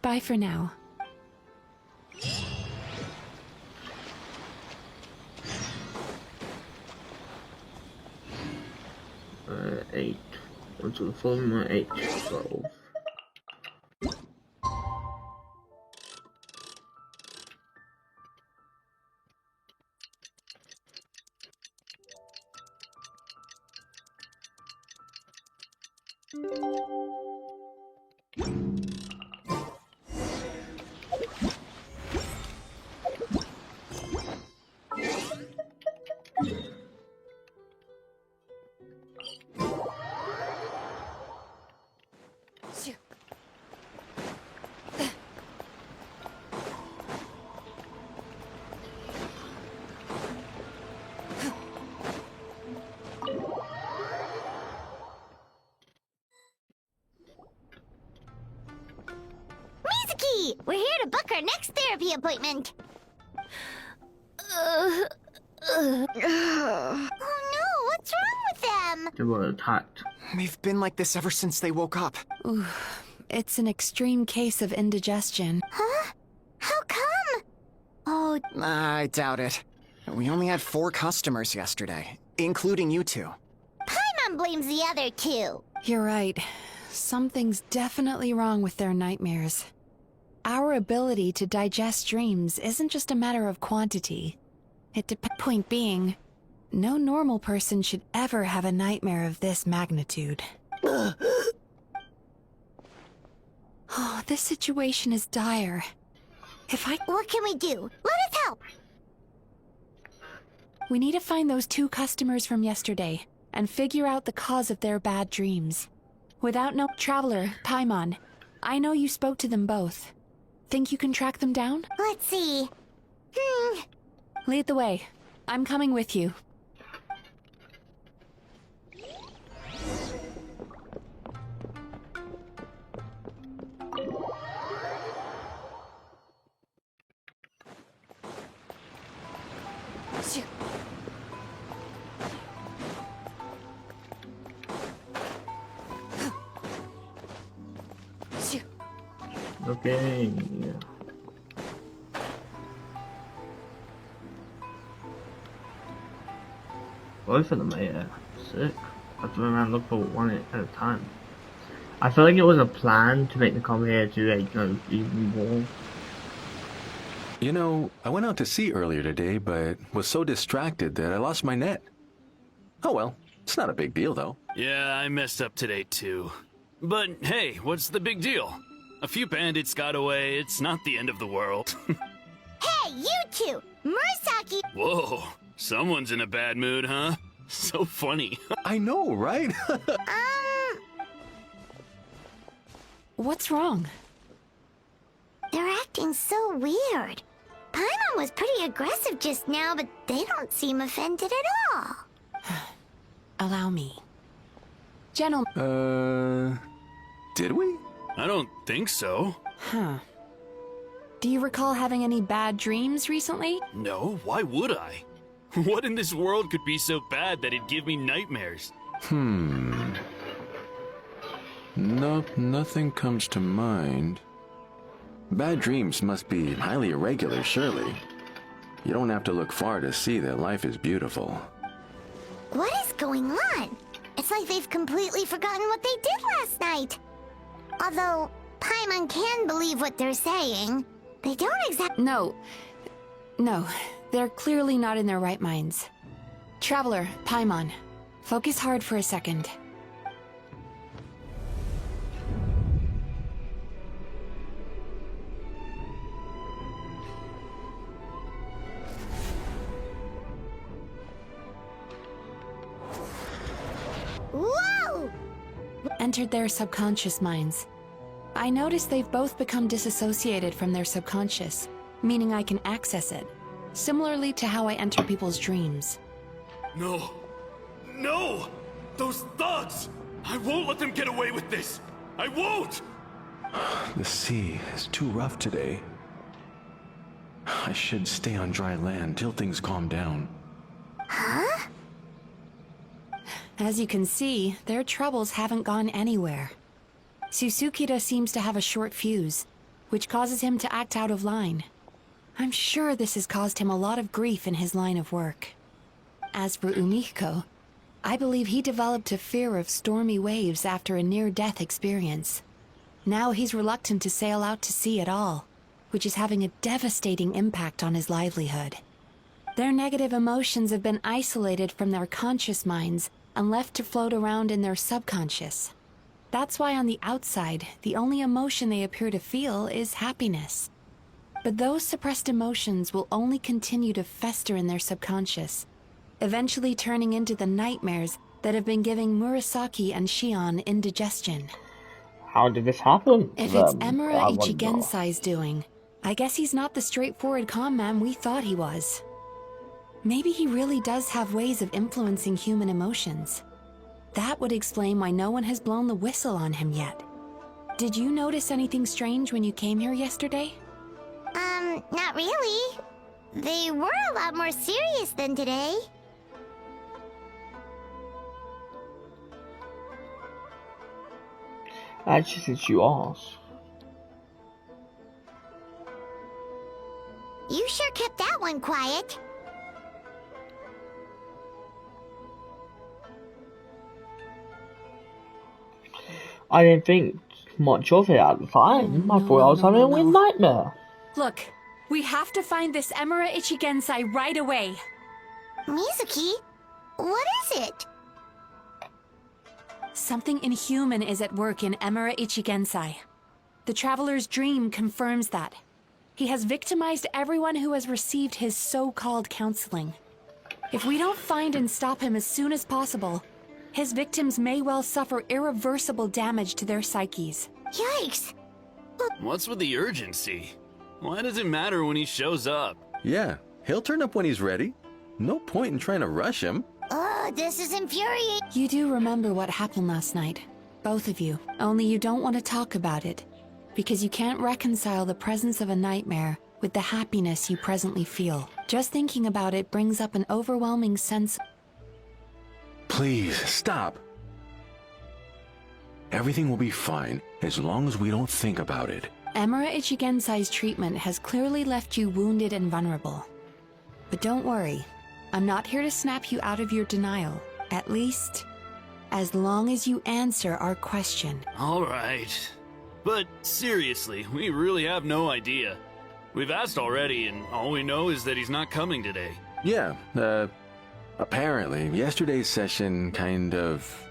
Bye for now. 8. Onto the following one, 8, 12. Mizuki! We're here to book our next therapy appointment! Oh no, what's wrong with them? They were attacked. They've been like this ever since they woke up. Ooh, it's an extreme case of indigestion. Huh? How come? Oh, I doubt it. We only had 4 customers yesterday, including you two. Paimon blames the other 2. You're right. Something's definitely wrong with their nightmares. Our ability to digest dreams isn't just a matter of quantity. Point being, no normal person should ever have a nightmare of this magnitude. Oh, this situation is dire. What can we do? Let us help! We need to find those 2 customers from yesterday and figure out the cause of their bad dreams. Without no... Traveler, Paimon, I know you spoke to them both. Think you can track them down? Let's see. Lead the way. I'm coming with you. Okay, yeah. Both of them are sick. I have to run around look for one at a time. I feel like it was a plan to make them come here to like, even more. You know, I went out to sea earlier today, but was so distracted that I lost my net. Oh well, it's not a big deal though. Yeah, I messed up today too. But hey, what's the big deal? A few bandits got away, it's not the end of the world. Hey, you 2! Murasaki! Whoa, someone's in a bad mood, huh? So funny. I know, right? What's wrong? They're acting so weird. Paimon was pretty aggressive just now, but they don't seem offended at all. Allow me. Gentlemen. Did we? I don't think so. Huh. Do you recall having any bad dreams recently? No, why would I? What in this world could be so bad that it'd give me nightmares? Nope, nothing comes to mind. Bad dreams must be highly irregular, surely. You don't have to look far to see that life is beautiful. What is going on? It's like they've completely forgotten what they did last night. Although, Paimon can believe what they're saying, they don't exactly— No, they're clearly not in their right minds. Traveler, Paimon, focus hard for a second. Whoa! Entered their subconscious minds. I noticed they've both become disassociated from their subconscious, meaning I can access it, similarly to how I enter people's dreams. No. No! Those thugs! I won't let them get away with this! I won't! The sea is too rough today. I should stay on dry land till things calm down. Huh? As you can see, their troubles haven't gone anywhere. Susukida seems to have a short fuse, which causes him to act out of line. I'm sure this has caused him a lot of grief in his line of work. As for Umiko, I believe he developed a fear of stormy waves after a near-death experience. Now he's reluctant to sail out to sea at all, which is having a devastating impact on his livelihood. Their negative emotions have been isolated from their conscious minds and left to float around in their subconscious. That's why on the outside, the only emotion they appear to feel is happiness. But those suppressed emotions will only continue to fester in their subconscious, eventually turning into the nightmares that have been giving Murasaki and Shion indigestion. How did this happen? If it's I Emura wonder. Ichigensai's doing, I guess he's not the straightforward con man we thought he was. Maybe he really does have ways of influencing human emotions. That would explain why no one has blown the whistle on him yet. Did you notice anything strange when you came here yesterday? Not really. They were a lot more serious than today. Actually, since you asked. You sure kept that one quiet. I didn't think much of it at the time. I thought I was having a weird nightmare. Look, we have to find this Emura Ichigensai right away. Mizuki, what is it? Something inhuman is at work in Emura Ichigensai. The Traveler's dream confirms that. He has victimized everyone who has received his so-called counseling. If we don't find and stop him as soon as possible, his victims may well suffer irreversible damage to their psyches. Yikes! What's with the urgency? Why does it matter when he shows up? Yeah, he'll turn up when he's ready. No point in trying to rush him. Oh, this is infuriating. You do remember what happened last night, both of you. Only you don't want to talk about it, because you can't reconcile the presence of a nightmare with the happiness you presently feel. Just thinking about it brings up an overwhelming sense. Please, stop. Everything will be fine as long as we don't think about it. Emura Ichigensai's treatment has clearly left you wounded and vulnerable. But don't worry, I'm not here to snap you out of your denial. At least, as long as you answer our question. All right. But seriously, we really have no idea. We've asked already, and all we know is that he's not coming today. Yeah, apparently yesterday's session kind of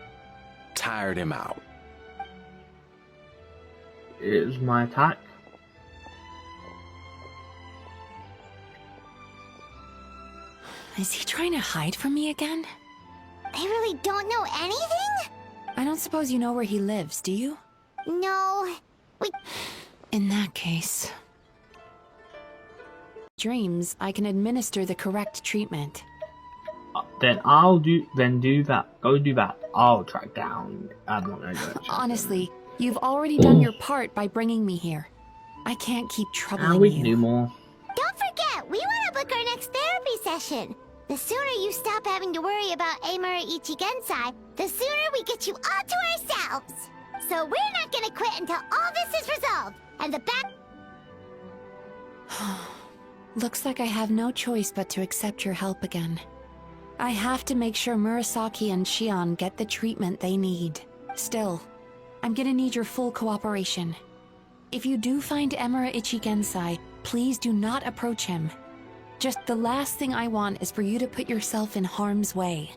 tired him out. It was my attack. Is he trying to hide from me again? They really don't know anything? I don't suppose you know where he lives, do you? No. In that case... dreams, I can administer the correct treatment. Then do that. Go do that. I'll track down. I'm not gonna do it. Honestly, you've already done your part by bringing me here. I can't keep troubling we you. can do more. Don't forget, we want to book our next therapy session. The sooner you stop having to worry about Amura Ichigensai, the sooner we get you all to ourselves. So we're not gonna quit until all this is resolved, and the back... Looks like I have no choice but to accept your help again. I have to make sure Murasaki and Shion get the treatment they need. Still, I'm gonna need your full cooperation. If you do find Emura Ichigensai, please do not approach him. Just the last thing I want is for you to put yourself in harm's way.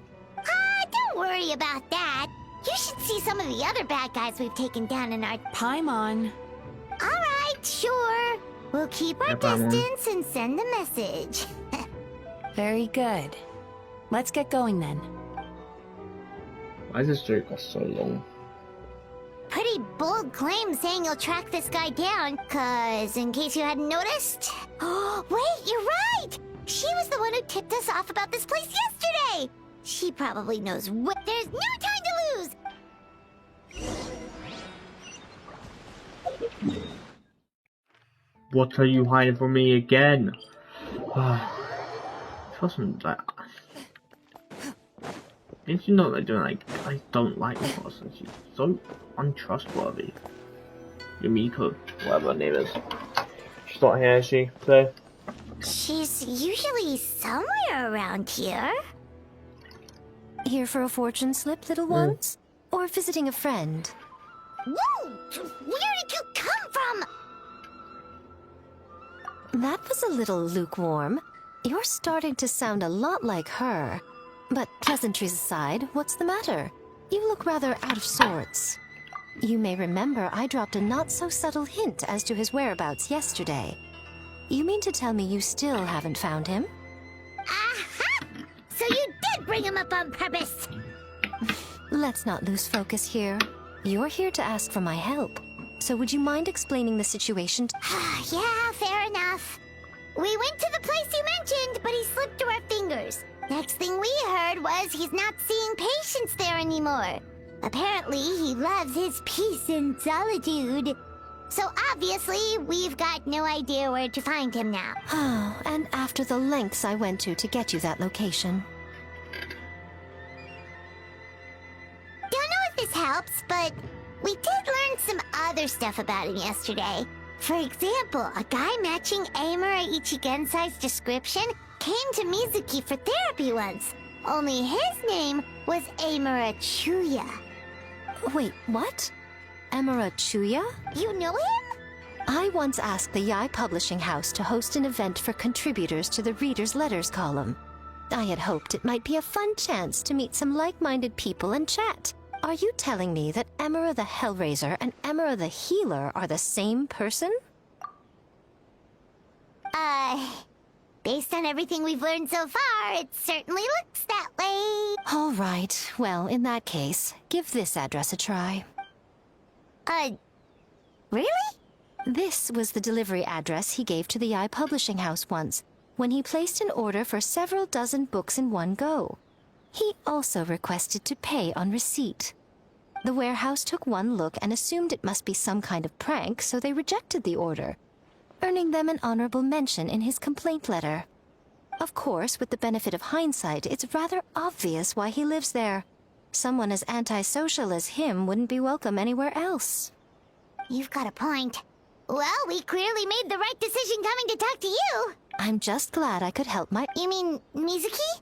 Don't worry about that. You should see some of the other bad guys we've taken down in our... Paimon. Alright, sure. We'll keep our distance and send a message. Very good. Let's get going then. Why is this joke so long? Pretty bold claim saying you'll track this guy down, cause in case you hadn't noticed... Oh, wait, you're right! She was the one who tipped us off about this place yesterday! She probably knows what... There's no time to lose! What are you hiding from me again? Wasn't that... Did you know they're doing like... I don't like the person. She's so untrustworthy. Yumiko, whatever her name is. She's not here, is she? Today? She's usually somewhere around here. Here for a fortune slip, little ones? Or visiting a friend? Whoa! Where did you come from? That was a little lukewarm. You're starting to sound a lot like her. But pleasantries aside, what's the matter? You look rather out of sorts. You may remember I dropped a not-so-subtle hint as to his whereabouts yesterday. You mean to tell me you still haven't found him? Aha! So you did bring him up on purpose! Let's not lose focus here. You're here to ask for my help. So would you mind explaining the situation? Yeah, fair enough. We went to the place you mentioned, but he slipped through our fingers. Next thing we heard was he's not seeing patients there anymore. Apparently, he loves his peace and solitude. So obviously, we've got no idea where to find him now. Oh, and after the lengths I went to get you that location. Don't know if this helps, but we did learn some other stuff about him yesterday. For example, a guy matching Amura Ichigensai's description came to Mizuki for therapy once. Only his name was Amura Chuya. Wait, what? Emura Chuya? You know him? I once asked the Yai Publishing House to host an event for contributors to the Reader's Letters column. I had hoped it might be a fun chance to meet some like-minded people and chat. Are you telling me that Emura the Hellraiser and Emura the Healer are the same person? Based on everything we've learned so far, it certainly looks that way. All right, well, in that case, give this address a try. Really? This was the delivery address he gave to the Yai Publishing House once, when he placed an order for several dozen books in one go. He also requested to pay on receipt. The warehouse took one look and assumed it must be some kind of prank, so they rejected the order, earning them an honorable mention in his complaint letter. Of course, with the benefit of hindsight, it's rather obvious why he lives there. Someone as antisocial as him wouldn't be welcome anywhere else. You've got a point. Well, we clearly made the right decision coming to talk to you. I'm just glad I could help my... You mean Mizuki?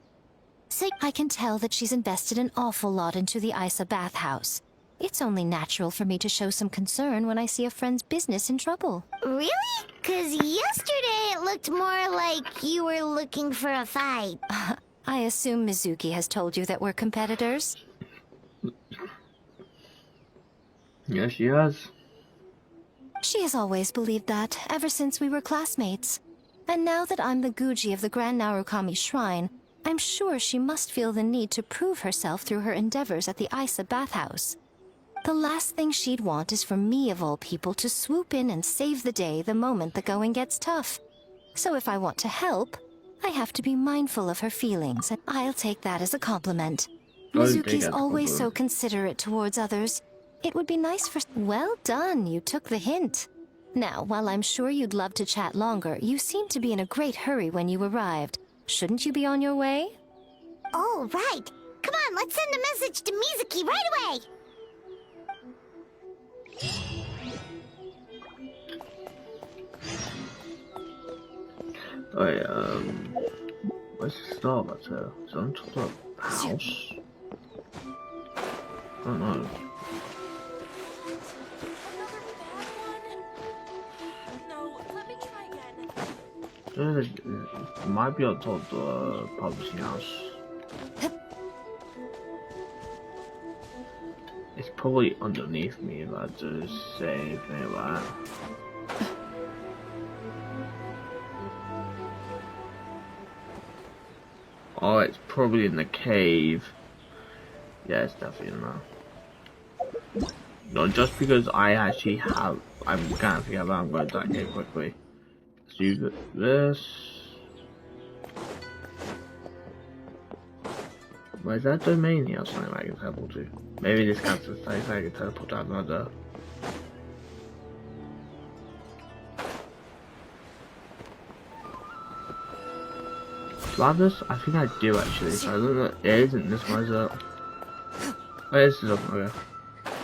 So I can tell that she's invested an awful lot into the Isa bathhouse. It's only natural for me to show some concern when I see a friend's business in trouble. Really? 'Cause yesterday it looked more like you were looking for a fight. I assume Mizuki has told you that we're competitors? Yes, she has. She has always believed that, ever since we were classmates. And now that I'm the Guji of the Grand Narukami Shrine, I'm sure she must feel the need to prove herself through her endeavors at the Isa bathhouse. The last thing she'd want is for me, of all people, to swoop in and save the day the moment the going gets tough. So if I want to help, I have to be mindful of her feelings, and I'll take that as a compliment. Mizuki's always so considerate towards others. It would be nice for... Well done, you took the hint. Now, while I'm sure you'd love to chat longer, you seemed to be in a great hurry when you arrived. Shouldn't you be on your way? Oh, right. Come on, let's send a message to Mizuki right away. Alright, where's the start button? Is it on top of the house? I don't know. It might be on top of the publishing house. It's probably underneath me if I just say anything about it. Oh, it's probably in the cave. Yeah, it's definitely in there. No, just because I actually have... I'm gonna figure out I'm going to that cave quickly. Let's do this. Where's that domain here? Something I can teleport to. Maybe this counts as place I can teleport to another. This? I think I do actually, so I don't know. It isn't this one, is it? Oh, this is up, okay.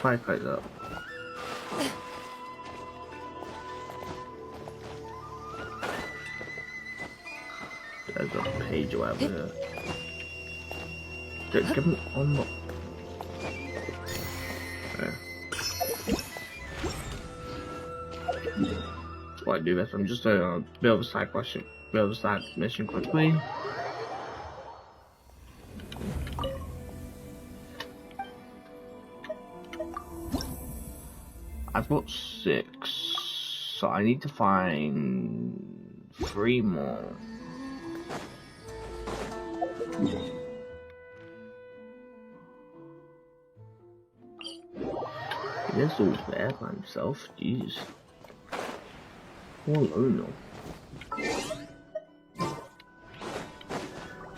Firefight up. There's a page or whatever. Give me on the... That's why I do this. I'm just doing a bit of a side question. Bit of a side mission quickly. I've got 6, so I need to find 3 more. This all there by himself, jeez. All alone though.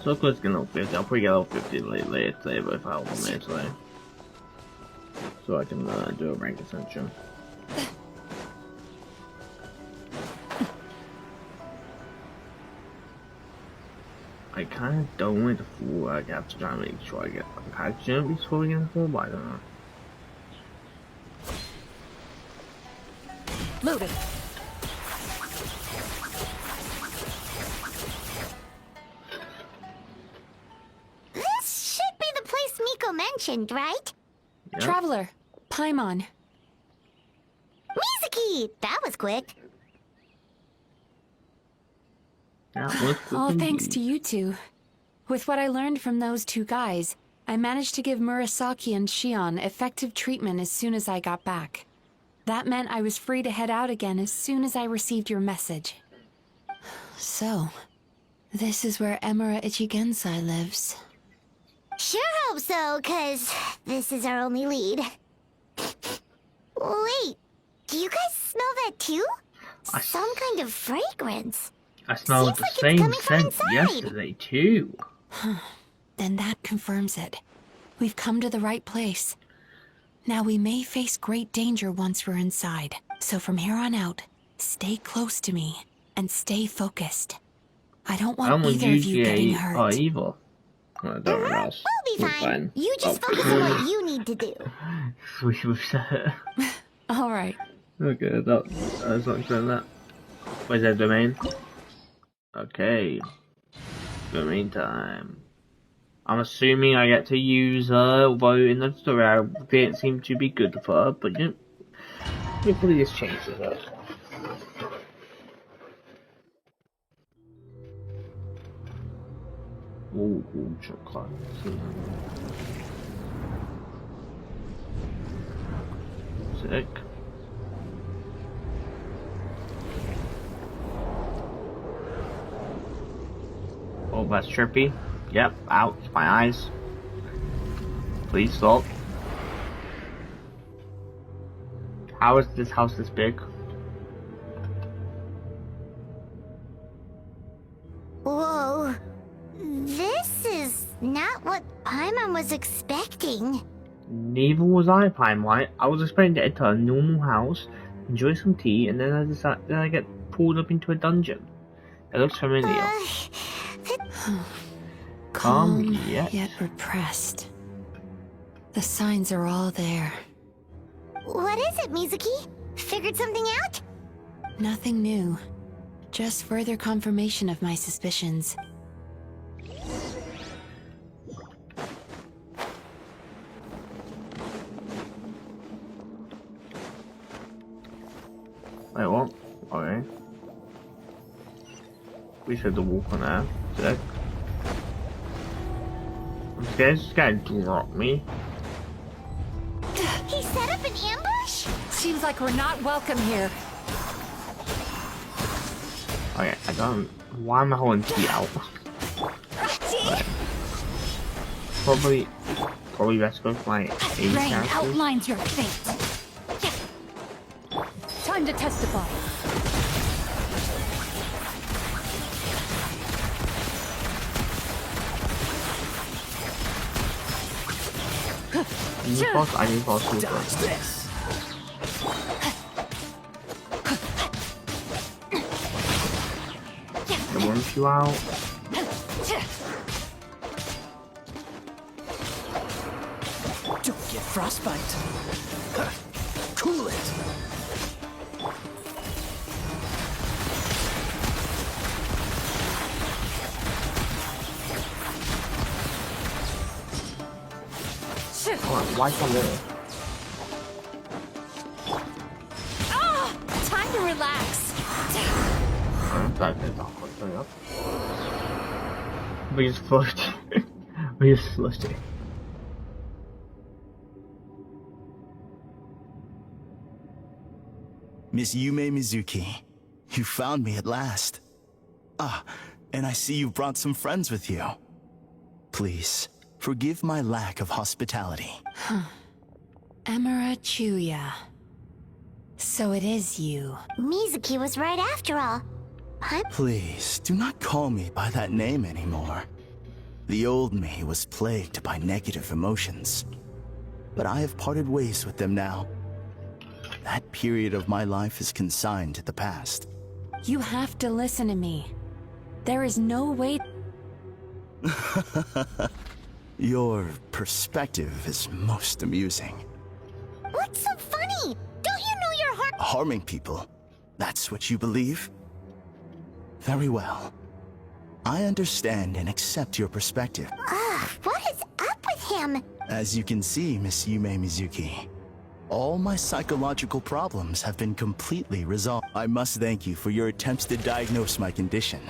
So close to getting level 50, I'll probably get level 50 later today, but if I hold on later today. So I can do a rank ascension. I kind of don't want to fool. I have to try and make sure I get. I shouldn't be swirling in the full, but I don't know. Moving. This should be the place Miko mentioned, right? Yep. Traveler, Paimon. Mizuki! That was quick. All thanks to you two. With what I learned from those 2 guys, I managed to give Murasaki and Shion effective treatment as soon as I got back. That meant I was free to head out again as soon as I received your message. So, this is where Emura Ichigensai lives. Sure hope so, 'cause this is our only lead. Wait, do you guys smell that too? Some kind of fragrance. I smelled the same scent yesterday too. Then that confirms it. We've come to the right place. Now we may face great danger once we're inside. So from here on out, stay close to me and stay focused. I don't want either of you getting hurt. Oh, evil. Well, don't worry, else. We'll be fine. You just focus on what you need to do. Sweet set. All right. Okay, that's not doing that. Where's that domain? Okay. Domain time. I'm assuming I get to use her, although in the story I didn't seem to be good for her, but you probably just change it. Ooh, chocolate. Sick. Oh, that's trippy. Yep, ouch, my eyes. Please stop. How is this house this big? Neither was I, Pine. I was expecting to enter a normal house, enjoy some tea, and then I get pulled up into a dungeon. It looks familiar. Calm, yet repressed. The signs are all there. What is it, Mizuki? Figured something out? Nothing new. Just further confirmation of my suspicions. Wait, what? Okay. We should have to walk on there. Sick. I'm scared this guy dropped me. He set up an ambush? Seems like we're not welcome here. Okay, I don't. Why am I holding tea out? Right. Probably best go for my A Rain characters. outlines your fate. Time to testify. I need boss super. The worms you out. Don't get frostbite. Cool it. Why come there? Time to relax. We just flushed. We just flushed it. Miss Yume Mizuki, you found me at last. Ah, and I see you brought some friends with you. Please, forgive my lack of hospitality. Emira Chuya. So it is you. Mizuki was right after all. Please, do not call me by that name anymore. The old me was plagued by negative emotions. But I have parted ways with them now. That period of my life is consigned to the past. You have to listen to me. There is no way... Your perspective is most amusing. What's so funny? Don't you know your heart? Harming people? That's what you believe? Very well. I understand and accept your perspective. What is up with him? As you can see, Miss Yume Mizuki, all my psychological problems have been completely resolved. I must thank you for your attempts to diagnose my condition.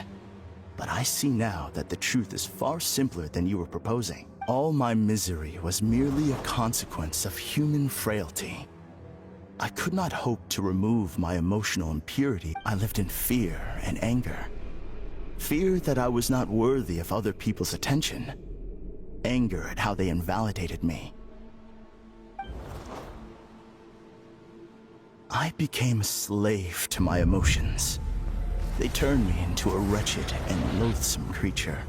But I see now that the truth is far simpler than you were proposing. All my misery was merely a consequence of human frailty. I could not hope to remove my emotional impurity. I lived in fear and anger. Fear that I was not worthy of other people's attention. Anger at how they invalidated me. I became a slave to my emotions. They turned me into a wretched and loathsome creature.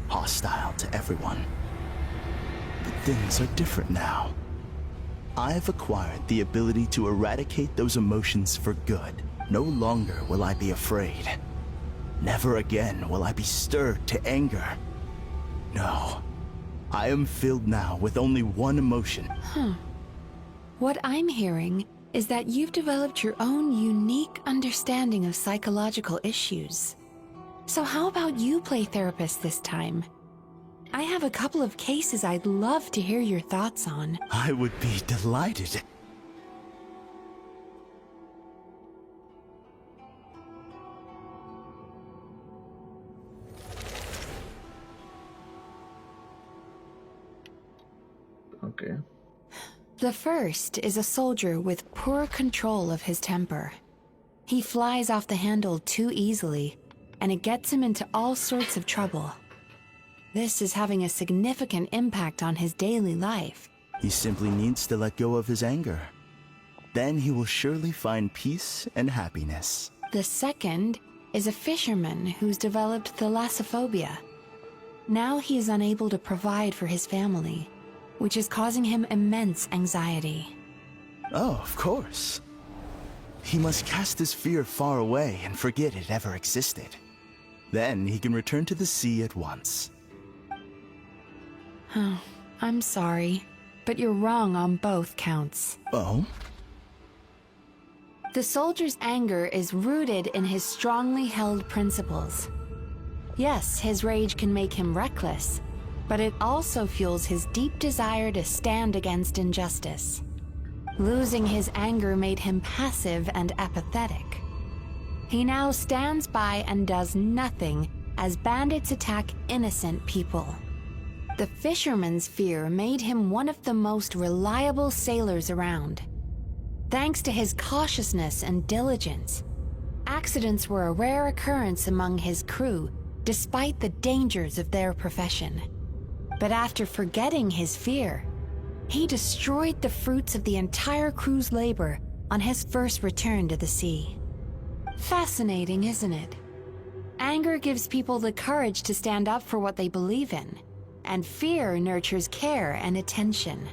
Hostile to everyone. But things are different now. I've acquired the ability to eradicate those emotions for good. No longer will I be afraid. Never again will I be stirred to anger. No. I am filled now with only one emotion. What I'm hearing is that you've developed your own unique understanding of psychological issues. So how about you play therapist this time? I have a couple of cases I'd love to hear your thoughts on. I would be delighted. Okay. The first is a soldier with poor control of his temper. He flies off the handle too easily, and it gets him into all sorts of trouble. This is having a significant impact on his daily life. He simply needs to let go of his anger. Then he will surely find peace and happiness. The second is a fisherman who's developed thalassophobia. Now he is unable to provide for his family. which is causing him immense anxiety. Oh, of course. He must cast his fear far away and forget it ever existed. Then he can return to the sea at once. Oh, I'm sorry, but you're wrong on both counts. Oh? The soldier's anger is rooted in his strongly held principles. Yes, his rage can make him reckless, but it also fuels his deep desire to stand against injustice. Losing his anger made him passive and apathetic. He now stands by and does nothing as bandits attack innocent people. The fisherman's fear made him one of the most reliable sailors around. Thanks to his cautiousness and diligence, accidents were a rare occurrence among his crew, despite the dangers of their profession. But after forgetting his fear, he destroyed the fruits of the entire crew's labor on his first return to the sea. Fascinating, isn't it? Anger gives people the courage to stand up for what they believe in, and fear nurtures care and attention.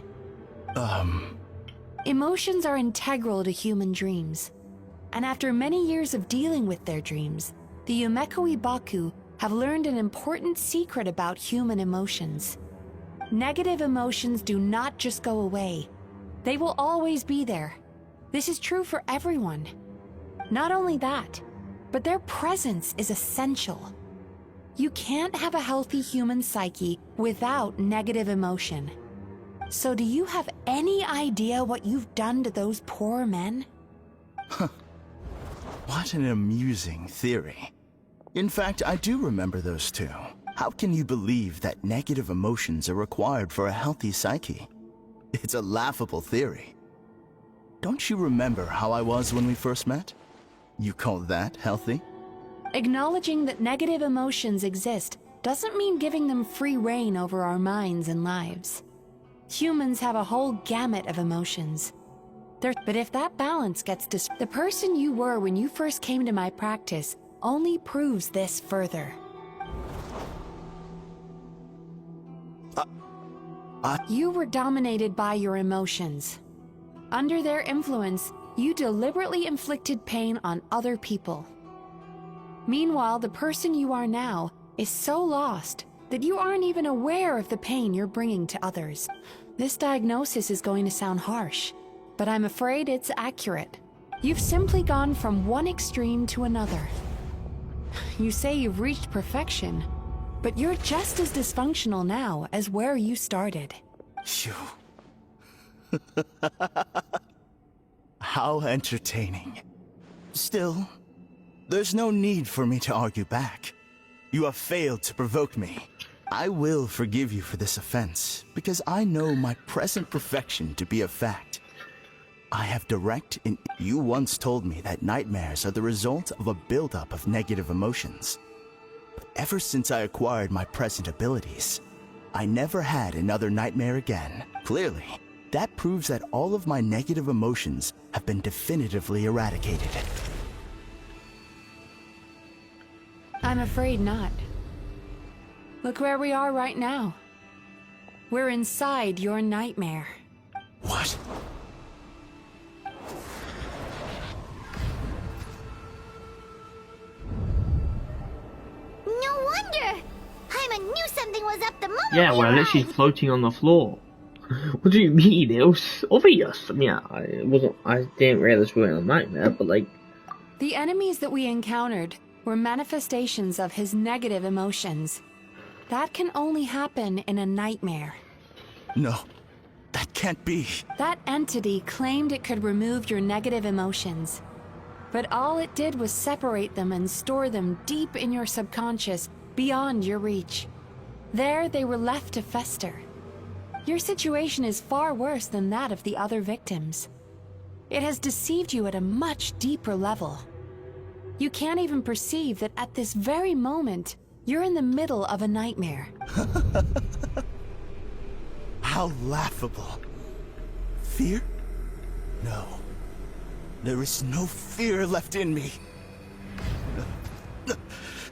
Emotions are integral to human dreams, and after many years of dealing with their dreams, the Yumekoi Baku have learned an important secret about human emotions. Negative emotions do not just go away. They will always be there. This is true for everyone. Not only that, but their presence is essential. You can't have a healthy human psyche without negative emotion. So do you have any idea what you've done to those poor men? What an amusing theory. In fact, I do remember those two. How can you believe that negative emotions are required for a healthy psyche? It's a laughable theory. Don't you remember how I was when we first met? You call that healthy? Acknowledging that negative emotions exist doesn't mean giving them free rein over our minds and lives. Humans have a whole gamut of emotions. But if that balance gets the person you were when you first came to my practice only proves this further. You were dominated by your emotions. Under their influence, you deliberately inflicted pain on other people. Meanwhile, the person you are now is so lost that you aren't even aware of the pain you're bringing to others. This diagnosis is going to sound harsh, but I'm afraid it's accurate. You've simply gone from one extreme to another. You say you've reached perfection, but you're just as dysfunctional now as where you started. Phew. How entertaining. Still, there's no need for me to argue back. You have failed to provoke me. I will forgive you for this offense, because I know my present perfection to be a fact. I have You once told me that nightmares are the result of a buildup of negative emotions. But ever since I acquired my present abilities, I never had another nightmare again. Clearly, that proves that all of my negative emotions have been definitively eradicated. I'm afraid not. Look where we are right now. We're inside your nightmare. What? No wonder! Hyman knew something was up the moment Yeah, we we're arrived. literally floating on the floor. What do you mean? It was obvious. I mean, I didn't realize we were in a nightmare, but like... The enemies that we encountered were manifestations of his negative emotions. That can only happen in a nightmare. No, that can't be. That entity claimed it could remove your negative emotions. But all it did was separate them and store them deep in your subconscious, beyond your reach. There they were left to fester. Your situation is far worse than that of the other victims. It has deceived you at a much deeper level. You can't even perceive that at this very moment, you're in the middle of a nightmare. How laughable. Fear? No. There is no fear left in me.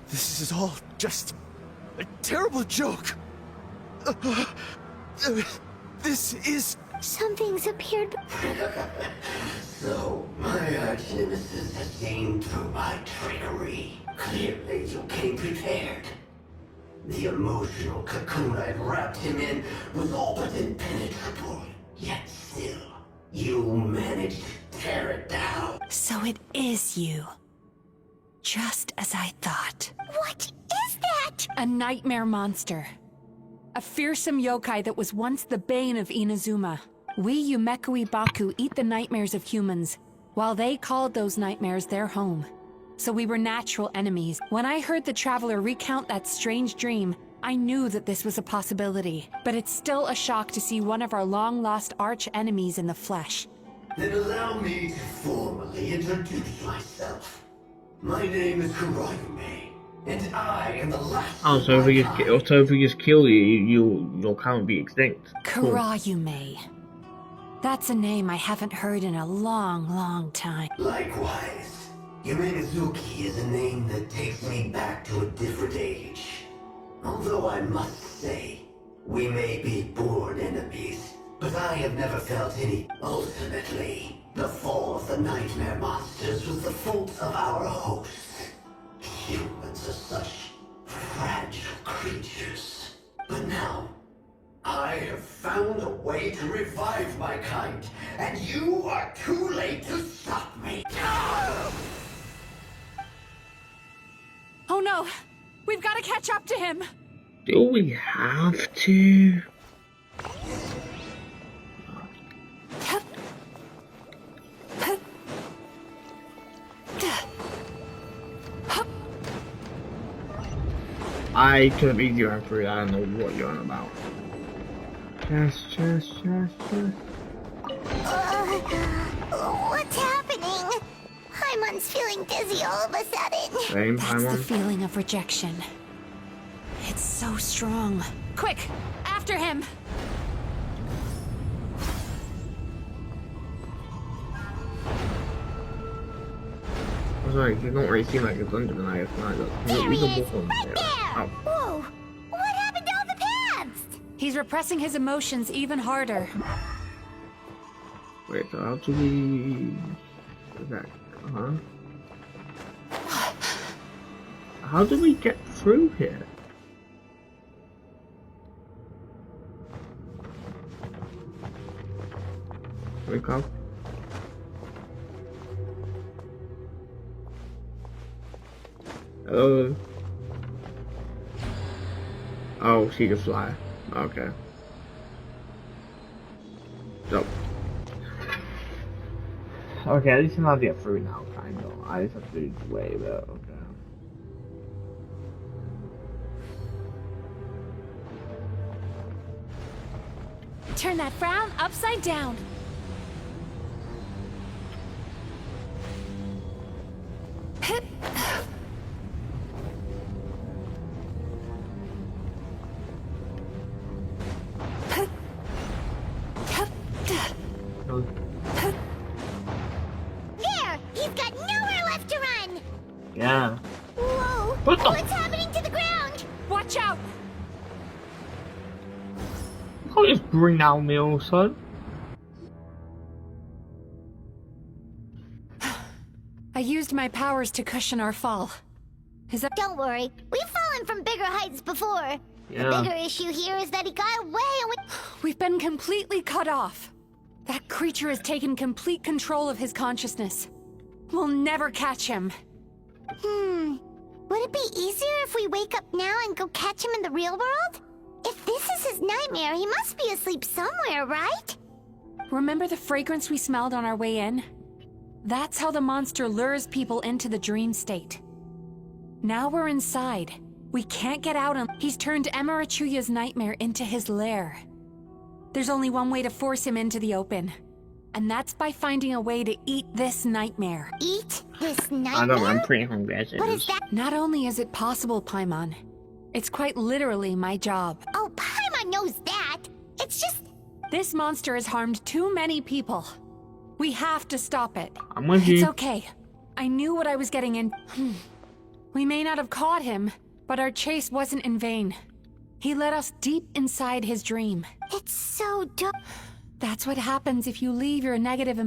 This is all just a terrible joke. This is... Something's appeared. So, my arch-nemesis has gained through my trickery. Clearly, you came prepared. The emotional cocoon I'd wrapped him in was all but impenetrable. Yet still, you managed to tear it down. So it is you. Just as I thought. What is that? A nightmare monster. A fearsome yokai that was once the bane of Inazuma. We Yumekui Baku eat the nightmares of humans, while they called those nightmares their home. So we were natural enemies. When I heard the Traveler recount that strange dream, I knew that this was a possibility. But it's still a shock to see one of our long-lost arch-enemies in the flesh. Then allow me to formally introduce myself. My name is Kurayume, and I am the last. Oh, so if we just kill you, you'll kind of be extinct. Cool. Kurayume. That's a name I haven't heard in a long, long time. Likewise, Mizuki is a name that takes me back to a different age. Although I must say, we may be born enemies, but I have never felt any. Ultimately, the fall of the nightmare monsters was the fault of our hosts. Humans are such fragile creatures. But now, I have found a way to revive my kind, and you are too late to stop me. Oh no! We've got to catch up to him! Do we have to? I couldn't be doing for you. I don't know what you're on about. Just. What's happening? Paimon's feeling dizzy all of a sudden. Same, That's the Paimon. feeling of rejection. It's so strong. Quick! After him! I'm sorry, you don't really seem like it's under the knife. There We he can is, both of them right there. there! Oh. Whoa! What happened to all the paths? He's repressing his emotions even harder. Wait, so how do we... Is that... How do we get through here? Wake up. Hello? Oh, she can fly. Okay. So. Okay, at least I'm not get through now, kind of. I just have to do the way, though. Okay. Turn that frown upside down. There! He's got nowhere left to run! Yeah. Whoa! What the- What's happening to the ground? Watch out! You can't just bring down me all of a sudden. I used my powers to cushion our fall. Is that— Don't worry, we've fallen from bigger heights before. Yeah. The bigger issue here is that he got away and we... We've been completely cut off. That creature has taken complete control of his consciousness. We'll never catch him. Would it be easier if we wake up now and go catch him in the real world? If this is his nightmare, he must be asleep somewhere, right? Remember the fragrance we smelled on our way in? That's how the monster lures people into the dream state. Now we're inside. We can't get out and he's turned Emarachuya's nightmare into his lair. There's only one way to force him into the open. And that's by finding a way to eat this nightmare. Eat this nightmare? I don't know, I'm pretty hungry as it What is. is that? Not only is it possible, Paimon, it's quite literally my job. Oh, Paimon knows that. It's just... This monster has harmed too many people. We have to stop it. I'm with It's you. okay. I knew what I was getting in. We may not have caught him, but our chase wasn't in vain. He let us deep inside his dream. It's so dope. That's what happens if you leave your negative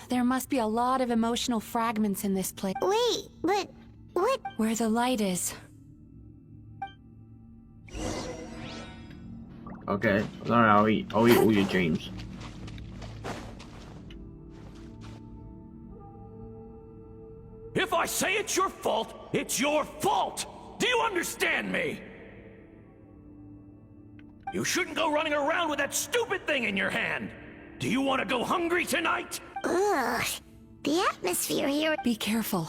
There must be a lot of emotional fragments in this place. Wait, but what? Where the light is. Okay, alright, I'll eat all your dreams. If I say it's your fault, it's your fault! Do you understand me? You shouldn't go running around with that stupid thing in your hand! Do you want to go hungry tonight? Ugh. The atmosphere here. Be careful.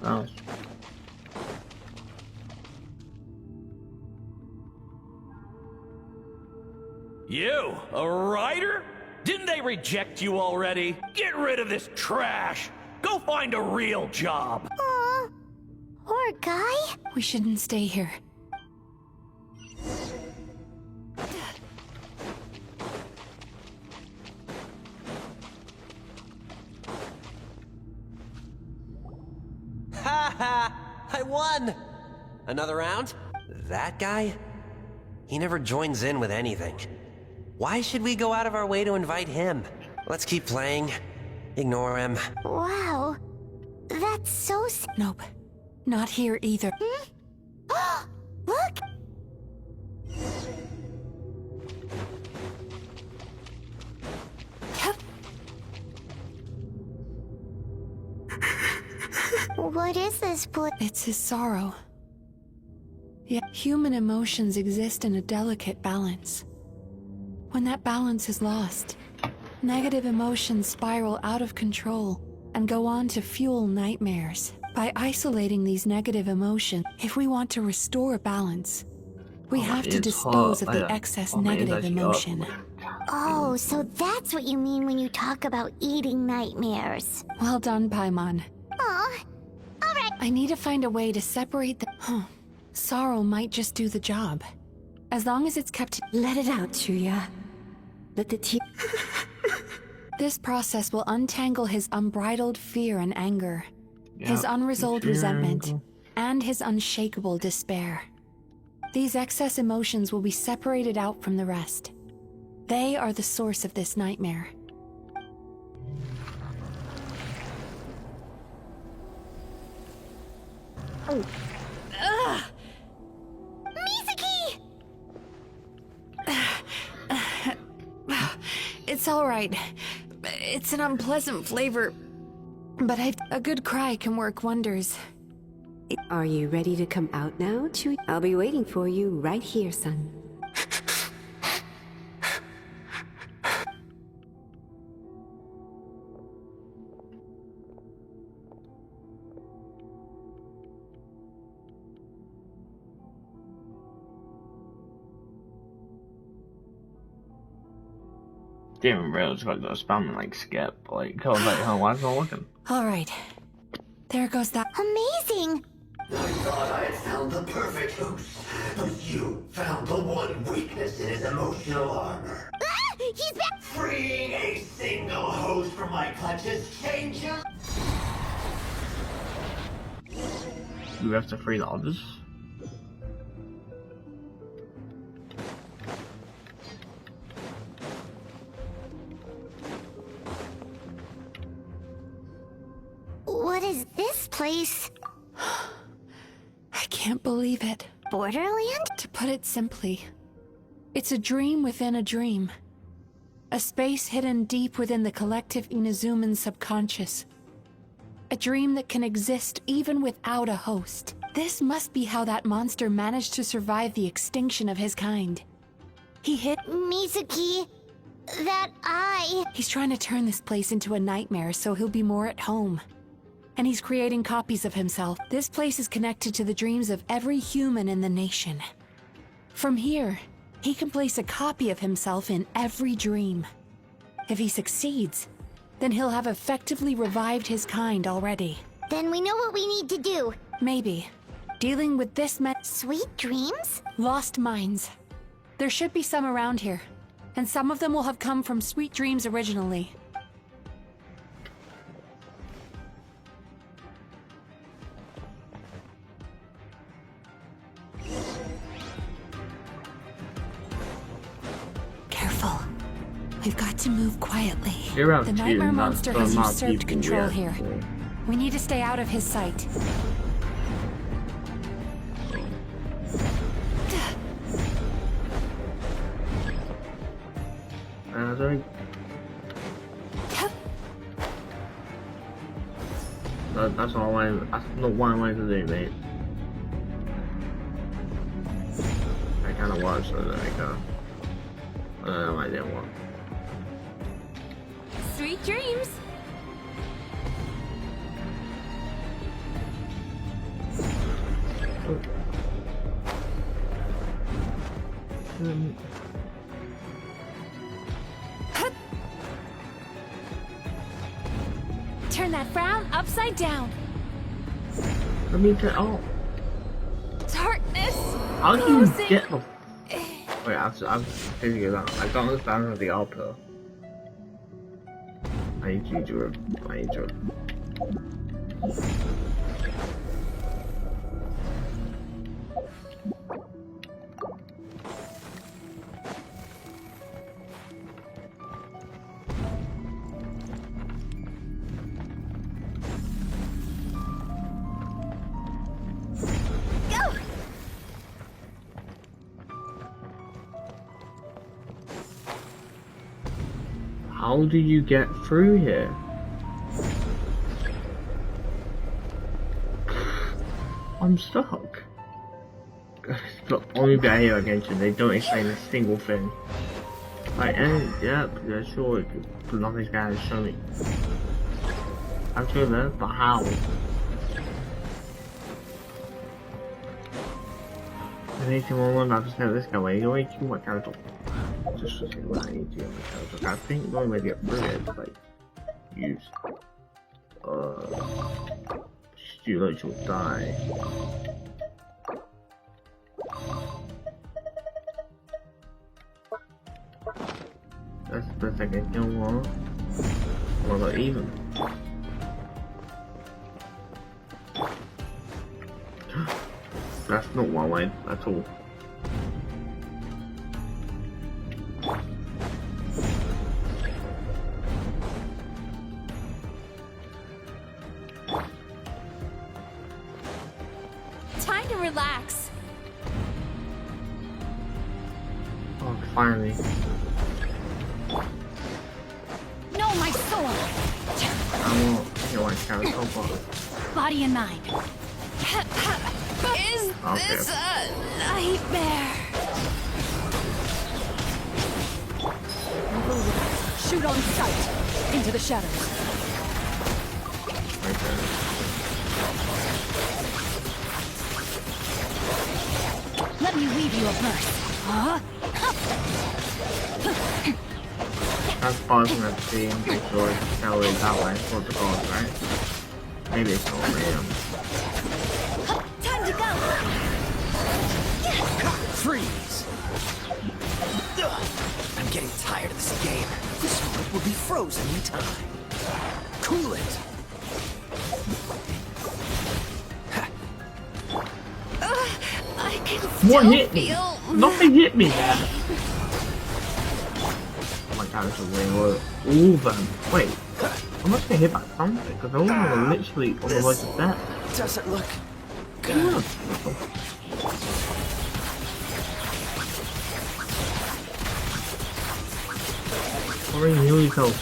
Oh. You, a writer? Didn't they reject you already? Get rid of this trash! Go find a real job! Aw. Poor guy. We shouldn't stay here. Ha ha! I won! Another round? That guy? He never joins in with anything. Why should we go out of our way to invite him? Let's keep playing. Ignore him. Wow. That's so Nope. Not here either. Hmm? Look! What is this place? It's his sorrow. Yet human emotions exist in a delicate balance. When that balance is lost, negative emotions spiral out of control and go on to fuel nightmares. By isolating these negative emotions, if we want to restore balance, we have to dispose of the excess negative emotion. Oh, so that's what you mean when you talk about eating nightmares. Well done, Paimon. Aw. Alright. I need to find a way to separate the... Sorrow might just do the job. As long as it's kept... Let it out, Chuya. Let the tear... This process will untangle his unbridled fear and anger, his unresolved resentment, and his unshakable despair. These excess emotions will be separated out from the rest. They are the source of this nightmare. Oh. Ugh! Mizuki! It's all right. It's an unpleasant flavor, but a good cry can work wonders. Are you ready to come out now, Chuya? I'll be waiting for you right here, son. Didn't even realize I was gonna spam and like skip. Like, I was like, oh, why is it not working? All right. There goes that. Amazing! I thought I had found the perfect host, but you found the one weakness in his emotional armor. Ah! He's back! Freeing a single host from my clutches changes. Do we have to free the others? What is this place? I can't believe it. Borderland? To put it simply, it's a dream within a dream. A space hidden deep within the collective Inazuman subconscious. A dream that can exist even without a host. This must be how that monster managed to survive the extinction of his kind. He hit Mizuki, that eye. He's trying to turn this place into a nightmare so he'll be more at home. And he's creating copies of himself. This place is connected to the dreams of every human in the nation. From here, he can place a copy of himself in every dream. If he succeeds, then he'll have effectively revived his kind already. Then we know what we need to do. Maybe. Dealing with this Sweet dreams? Lost minds. There should be some around here. And some of them will have come from Sweet Dreams originally. We've got to move quietly. You're out The too, nightmare not monster so has not usurped people control yet, here. so. We need to stay out of his sight. That's all I. That's not what I wanted to do, mate. I kind of was, so there we go. I didn't want. Sweet dreams. Turn that frown upside down. Let me get off. Darkness. How do you closing. get the? Wait, I've figured it out. I don't understand the output. I need you to. I need to. How do you get through here? I'm stuck. But only be here against you. They don't explain a single thing. Like, and yeah, sure, but nothing's gonna show me. I'm sure that, but how? Anything more than just this guy away. You way too much out of just to see what I need to get my character. I think the only way to get through it is like use Stuart will die. That's the best I can kill one. What about even? That's not one way at all. Time to relax. Oh, finally. No, my sword. I won't kill my character, but Body and mind. Is this a nightmare? Shoot on sight. Into the shadows. Let me weave you a verse. Huh? that's pausing that scene before I can tell it that way. What's the cause, right? Maybe it's only Time to go. Freeze! I'm getting tired of this game. This world will be frozen in time. Cool it! I can What still hit me? feel Nothing hit me there. Oh my god, it's a way all of them. Wait, I must get hit by something because all of them are literally on the way to death. Doesn't look good. Already heal yourself.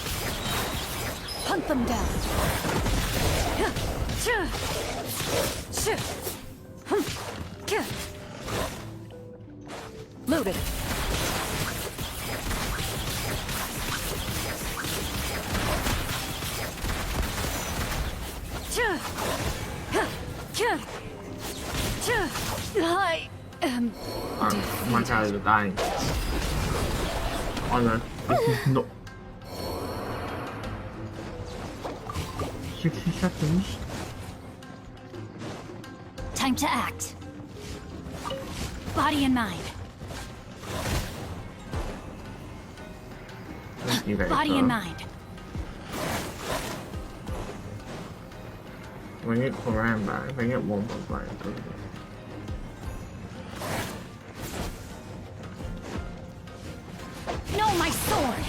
Hunt them down. Loaded. I am Oh my god, they're dying. Oh no, this is not. 60 seconds. time to act. Body and mind. Body and mind. Bring it around back. Bring it one more back. No, my sword!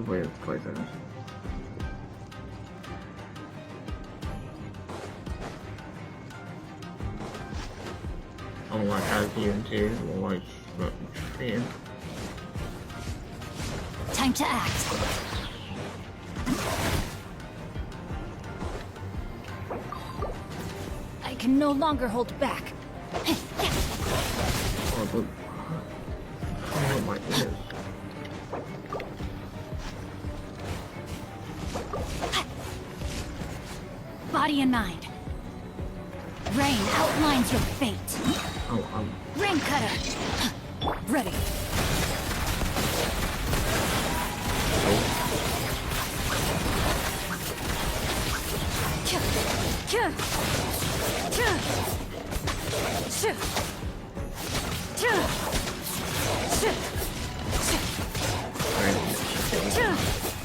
wait 20 seconds. Oh my god, TNT, what shit. Time to act. I can no longer hold back. Oh, but... oh my goodness. Body and mind. Rain outlines your fate. Oh, Rain cutter. Ready.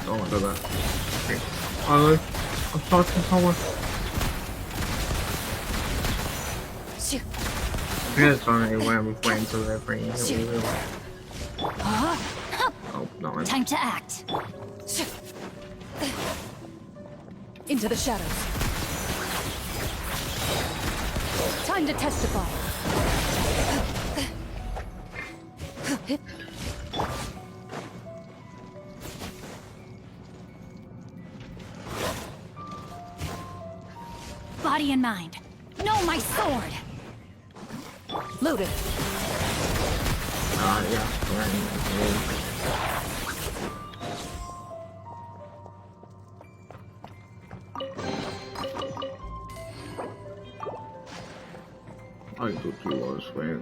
oh my god. Okay. I'm starting somewhere. It's only when we're going to the brain. Oh, no. Time to act. Into the shadows. Time to testify. Body and mind. No, my sword. Loaded. Yeah. I thought you was where.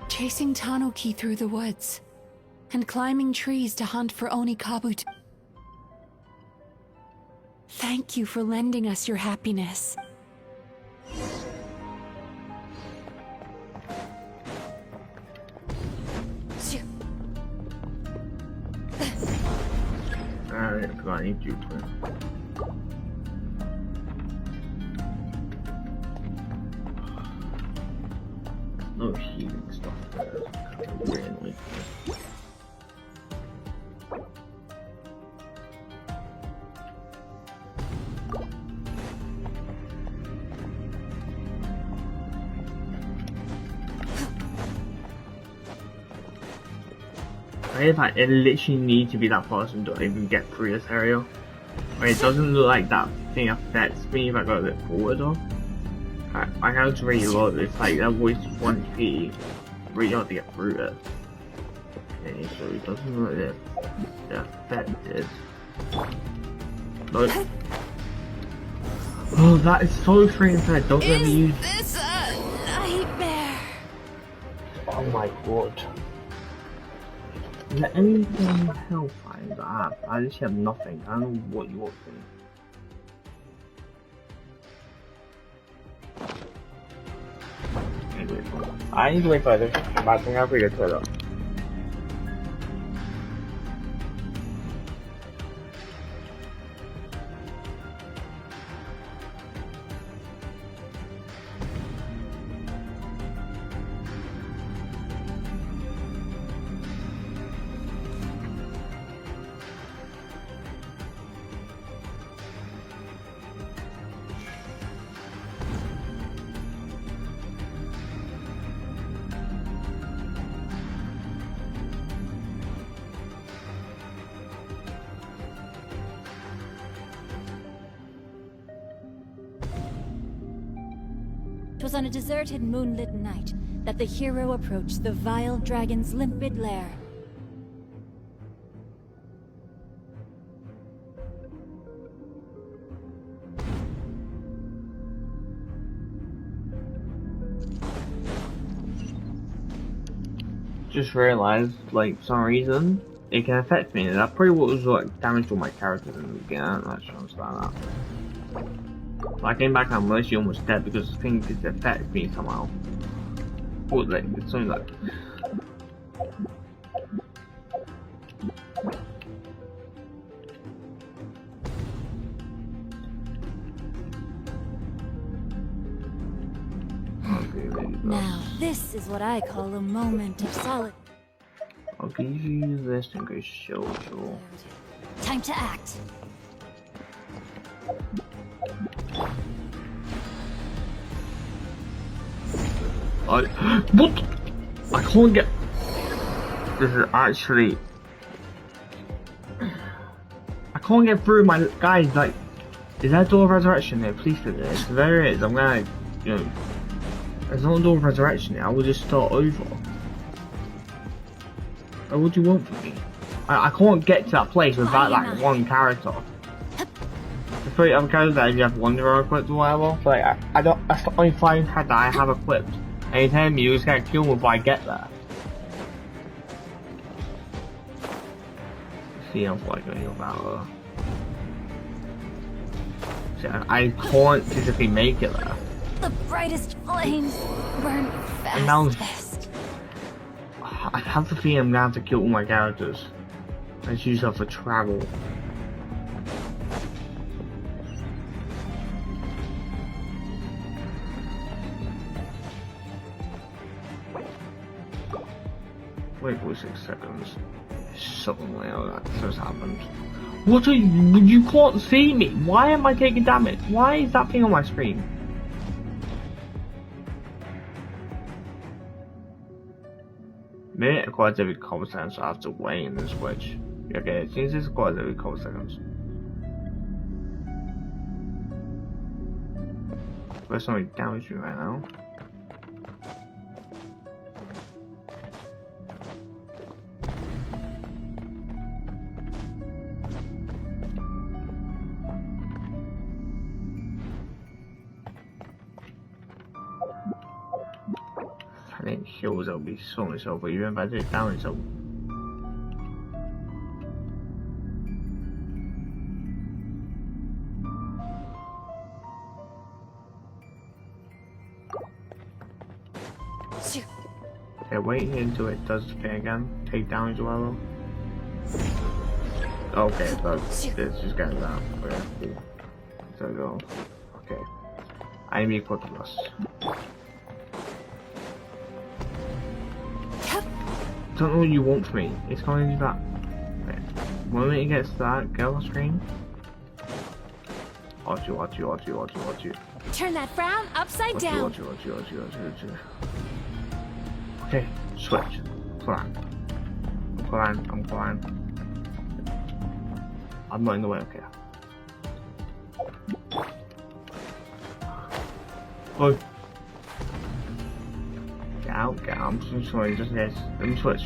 Chasing Tanuki through the woods and climbing trees to hunt for Onikabu. Thank you for lending us your happiness. Alright, because I need you to. No healing stuff there. Really. I like it literally needs to be that person to even get through this area. It doesn't look like that thing affects me if I go a bit forward though. I have to really low, it's like that voice 1 feet really hard to get through it. Okay, so it doesn't look like the effect is. Look. Oh, that is so strange that don't ever use. This a nightmare? Oh my god. Is there anything health items I have? I just have nothing. I don't know what you're doing. I need to wait for this. I think I'll figure it out. It was on a deserted moonlit night that the hero approached the vile dragon's limpid lair. Just realized, like, for some reason, it can affect me, and that probably what was like damage to my characters in the beginning. I'm not sure about that. I came back and I'm actually almost dead because the thing did affect me somehow. Or like, it's something like. Now, this is what I call a moment of solitude. I'll give you this and go social. Time to act. What? I can't get. This is actually. I can't get through my guys. Like, is that door of resurrection there? Please do this. If there is, I'm gonna, you know. There's no door of resurrection there. I will just start over. What do you want from me? I can't get to that place without like one character. The 3 other characters that you have one hero equipped or whatever. Like I don't. That's the only 5 character I have equipped. And you're telling me you just gotta kill me before I get there. See, I'm like going about her. See, I can't physically make it there. The brightest flames burn And now fastest. I have the feeling I'm gonna have to kill all my characters. Let's use her for travel. Wait for 6 seconds. Something like that just happened. What are you? You can't see me. Why am I taking damage? Why is that thing on my screen? Minute acquires every couple seconds, so I have to wait in the switch. Okay, it seems this acquires every couple seconds. There's something damage me right now. I think heals will be so much over, even if I take damage over. Okay, wait until it does the thing again. Take damage or whatever. Okay, so it's just getting that. Okay, cool. So go. Okay. I need equal to us. Don't know what you want from me. It's going to do that. Okay. When it gets to that, get on the screen. Watch you. Turn that frown upside down. Watch you. Okay, switch. I'm fine. I'm not in the way, okay. Oh. Get out. I'm so sorry, just yes. Let me switch.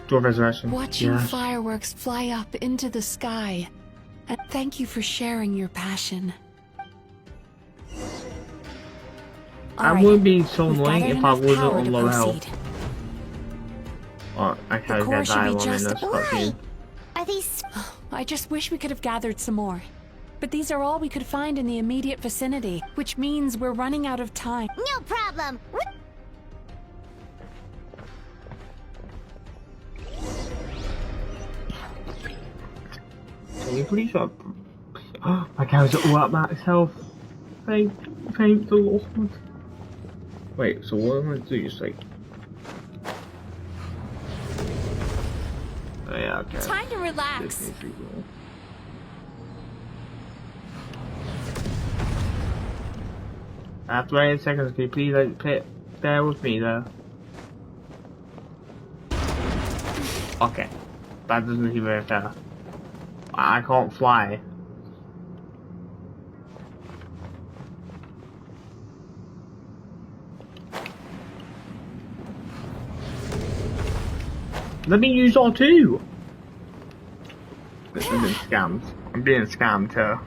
Door resurrection. Watching Yes. fireworks fly up into the sky. And thank you for sharing your passion. I Alright, would be so we've annoying gathered if I enough wasn't power on to low health. proceed. Oh, I can't core get should that be one in just- this Why? cutscene. Are these? I just wish we could have gathered some more. But these are all we could find in the immediate vicinity, which means we're running out of time. No problem. Can you please stop? My character all at max health. Thank the Lord. Wait, so what am I gonna do? Just like. Oh yeah, okay. Time to relax. This needs to be cool. After 8 seconds, can you please like bear with me there? Okay, that doesn't seem very fair. I can't fly. Let me use R2! I'm being scammed. I'm being scammed here.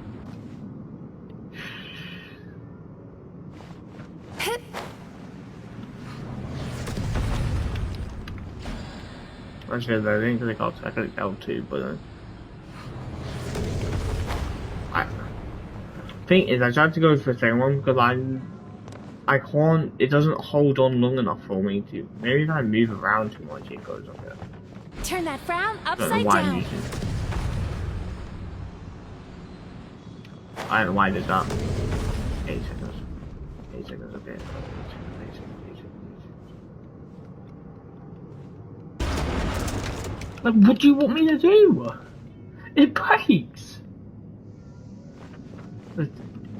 Actually, I didn't click L2, I clicked L2, but thing is, I tried to go for the second one because I can't, it doesn't hold on long enough for me to. Maybe if I move around too much, it goes up there. Turn that frown I don't know upside why I'm down. using it. I don't know why I did that. 8 seconds. 8 seconds, okay. 8 seconds. Like, what do you want me to do? It breaks!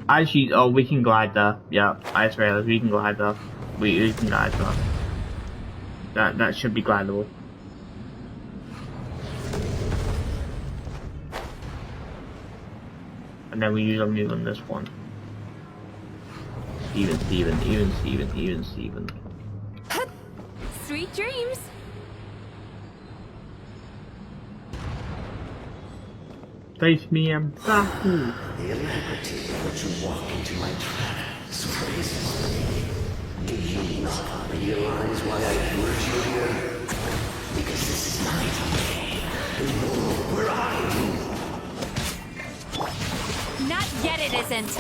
Actually, oh, we can glide there. Yeah, I just realized we can glide there. We can glide there. That should be glidable. And then we use our move on this one. Steven. Sweet dreams. Face me and Baku. The alacrity with which you walk into my trap surprises me. Do you not realize why I brought you here? Because this is my domain. The world where I rule. Not yet, it isn't.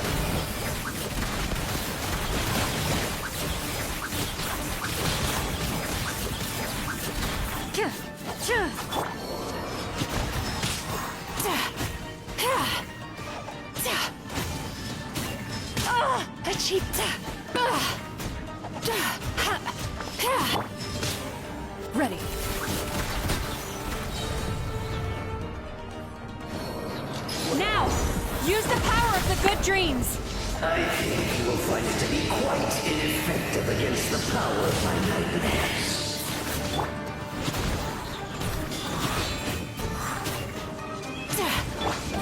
Ready. Now, use the power of the good dreams. I think you will find it to be quite ineffective against the power of my nightmares.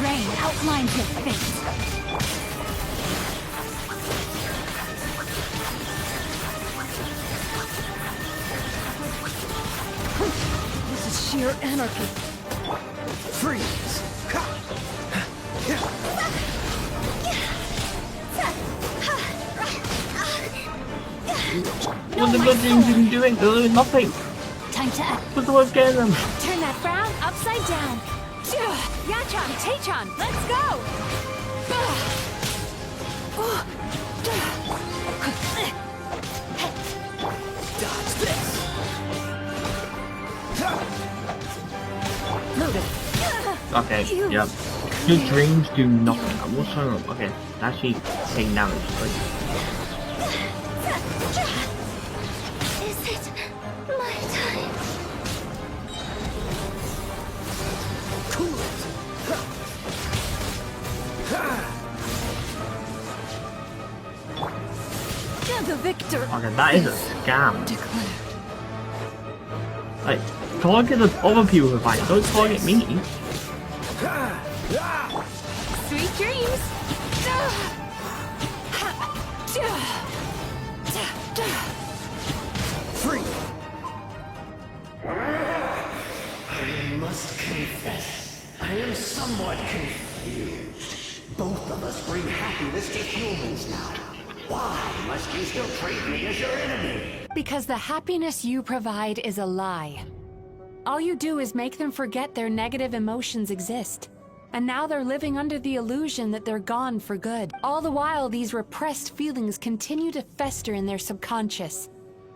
Rain outlines your face. This is sheer anarchy. Freeze! What the good things even doing? They're doing nothing. Time to act. What's the word getting them? Turn that frown upside down. Yachan, Taechan, let's go! Dodge this! Loaded. Okay, yep. Good dreams do nothing. What's going on? Okay, actually taking damage, right? Is it my time? Cool it! The victor. Okay, that is a scam. Like, target the other people who fight, don't target me. Sweet dreams. Free! I must confess, I am somewhat confused. Both of us bring happiness to humans now. Why must you still treat me as your enemy? Because the happiness you provide is a lie. All you do is make them forget their negative emotions exist. And now they're living under the illusion that they're gone for good. All the while, these repressed feelings continue to fester in their subconscious,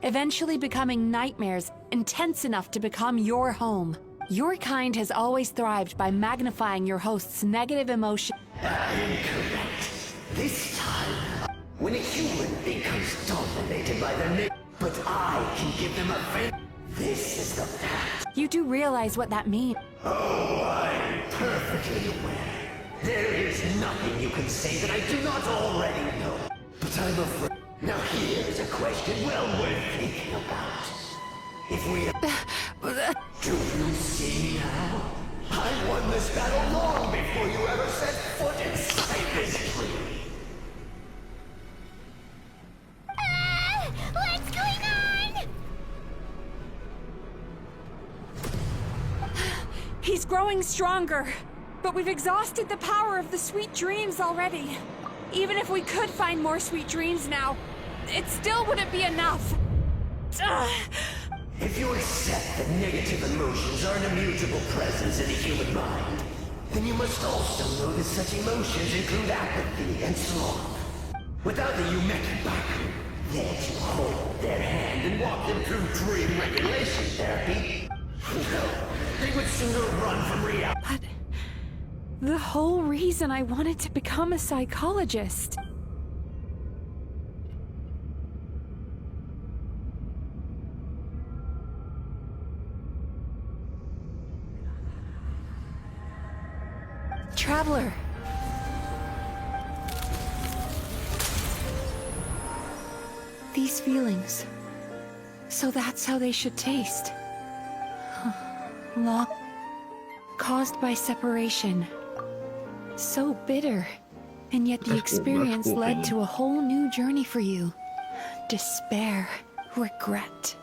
eventually becoming nightmares intense enough to become your home. Your kind has always thrived by magnifying your host's negative emotion. Incorrect. This time, when a human becomes dominated by their name, but I can give them a favor. This is the fact. You do realize what that means. Oh, I'm perfectly aware. There is nothing you can say that I do not already know. But I'm afraid. Now here is a question well worth thinking about. If we... Do you see now? I won this battle long before you ever set foot inside this tree. What's going on? He's growing stronger, but we've exhausted the power of the sweet dreams already. Even if we could find more sweet dreams now, it still wouldn't be enough. If you accept that negative emotions are an immutable presence in the human mind, then you must also know that such emotions include apathy and sloth. Without the Yumeki Baku, there to hold their hand and walk them through dream regulation therapy, no, they would sooner run from reality. But The whole reason I wanted to become a psychologist. Traveler. These feelings. So that's how they should taste. Long. Caused by separation. So bitter. And yet the experience led to a whole new journey for you. Despair. Regret.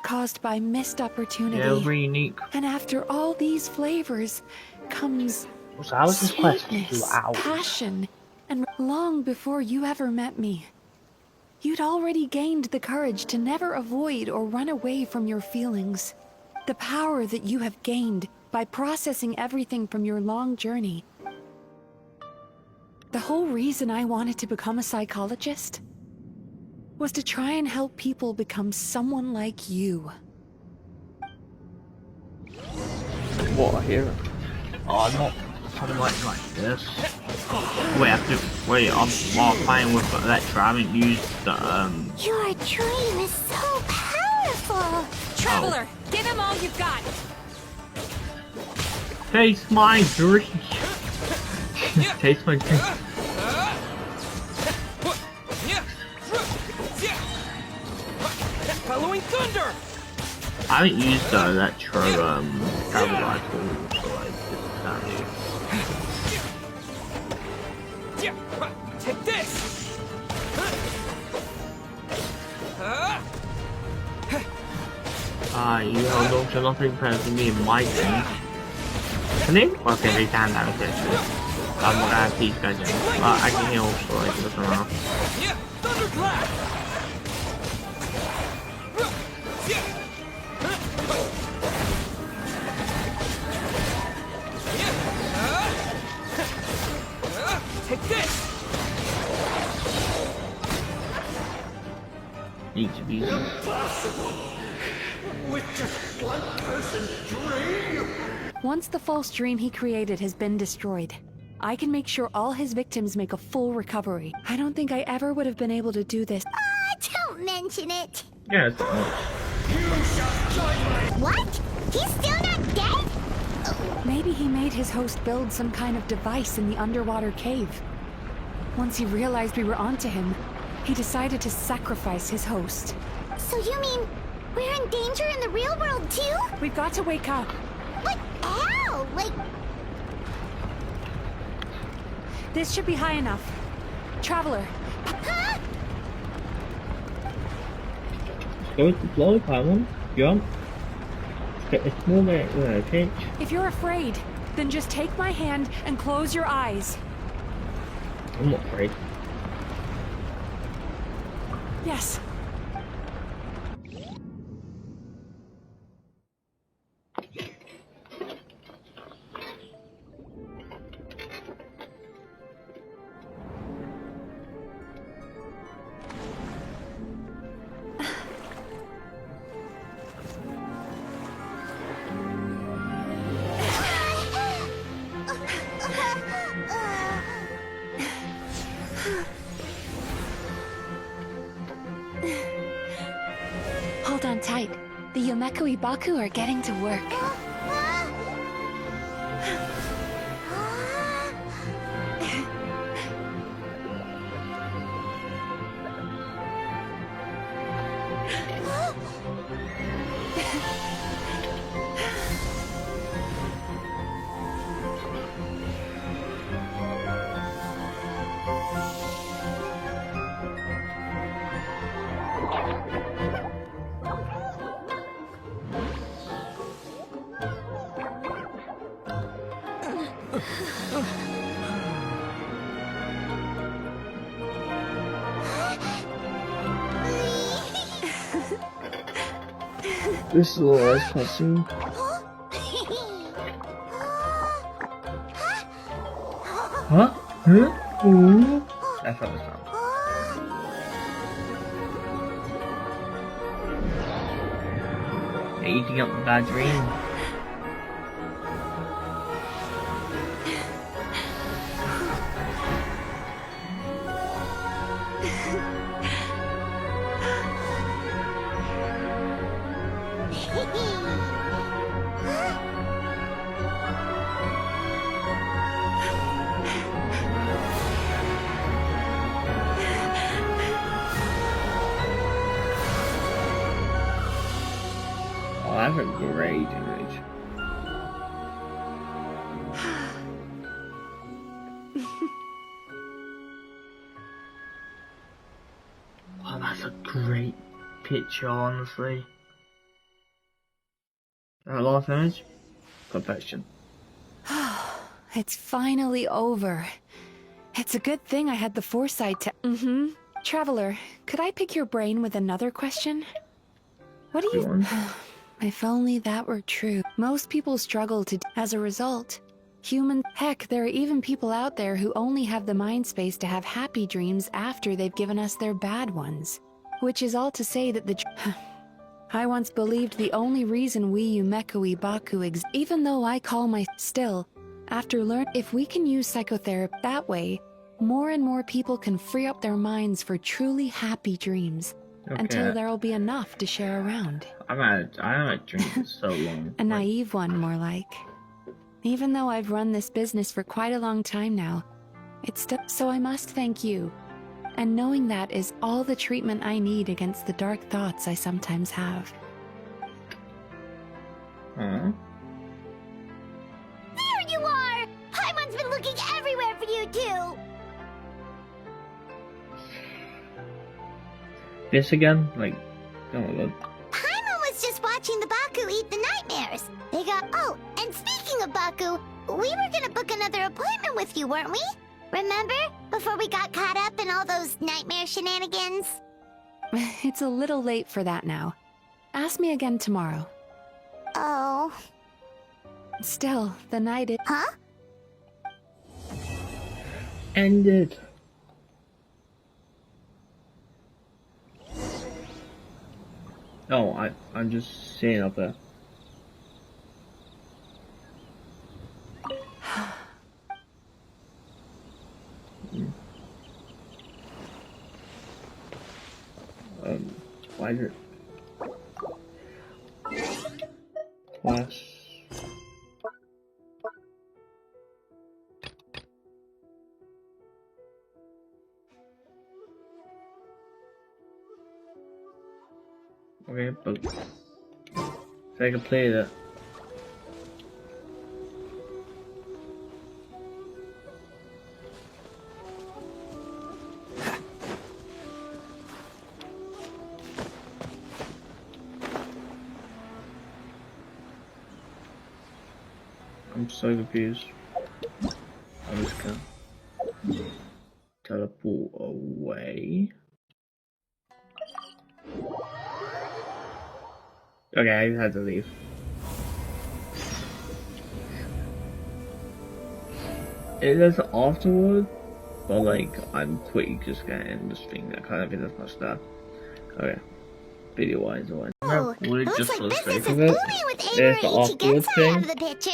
Caused by missed opportunity. Yeah, very unique. And after all these flavors comes So I was just questioning sweetness, 2 hours. passion, and long before you ever met me. You'd already gained the courage to never avoid or run away from your feelings. The power that you have gained by processing everything from your long journey. The whole reason I wanted to become a psychologist was to try and help people become someone like you. What here? Oh, not something like this. Wait, I have to wait. I'm playing with Electra. I haven't used the Your dream is so powerful. Traveler, give him all you've got. Taste my dream. Taste my dream. Following thunder! I haven't used the Electro travel rifle, so like Take this! you held on to nothing present me in my team. Can they work every time that was it? I'm not gonna teach guys in. Well, I can heal, so like, it doesn't matter. Thunderclap! Take this! Needs to be easy. With just one person's dream. Once the false dream he created has been destroyed, I can make sure all his victims make a full recovery. I don't think I ever would have been able to do this. Don't mention it. Yeah, it's What? He's still not dead? Maybe he made his host build some kind of device in the underwater cave. Once he realized we were onto him, he decided to sacrifice his host. So you mean we're in danger in the real world too? We've got to wake up. But how? Like, This should be high enough. Traveler. huh? Go with the flow, Paimon. Jump. Get a small pitch. If you're afraid, then just take my hand and close your eyes. I'm not afraid. Yes. Hold on tight. The Yomeko Ibaku are getting to work. This is a little nice cutscene. Huh? Huh? Ooh. That's how it sounds. They're eating up the bad dream. That's a great image. Oh, that's a great picture, honestly. That last image? Perfection. It's finally over. It's a good thing I had the foresight to... Traveler, could I pick your brain with another question? What do you... If only that were true. Most people struggle to... As a result, heck, there are even people out there who only have the mind space to have happy dreams after they've given us their bad ones. Which is all to say that the... I once believed the only reason we Yumekui Baku exist, even though I call my... Still, after if we can use psychotherapy that way, more and more people can free up their minds for truly happy dreams. Okay. Until there'll be enough to share around. I haven't dreamed for so long. A naive one, more like. Even though I've run this business for quite a long time now, it's still... So I must thank you. And knowing that is all the treatment I need against the dark thoughts I sometimes have. Huh? There you are! Paimon's been looking everywhere for you too! This again? Like, oh my god. Paimon was just watching the Baku eat the nightmares. They got... Oh, and speaking of Baku, we were gonna book another appointment with you, weren't we? Remember? Before we got caught up in all those nightmare shenanigans? It's a little late for that now. Ask me again tomorrow. Oh. Still, the night is... Huh? Ended. Oh, I'm just seeing up there. Why is it? Class. Okay, but so I can play that. I'm so confused. I'm just gonna teleport away. Okay, I had to leave. It is afterward, but like I'm quickly just gonna end the stream. I kind of think that's much stuff. Okay, video wise, Oh, would looks just like for the business sake is of it. booming with There's Amber the and afterward Ichigensai thing. out of the picture.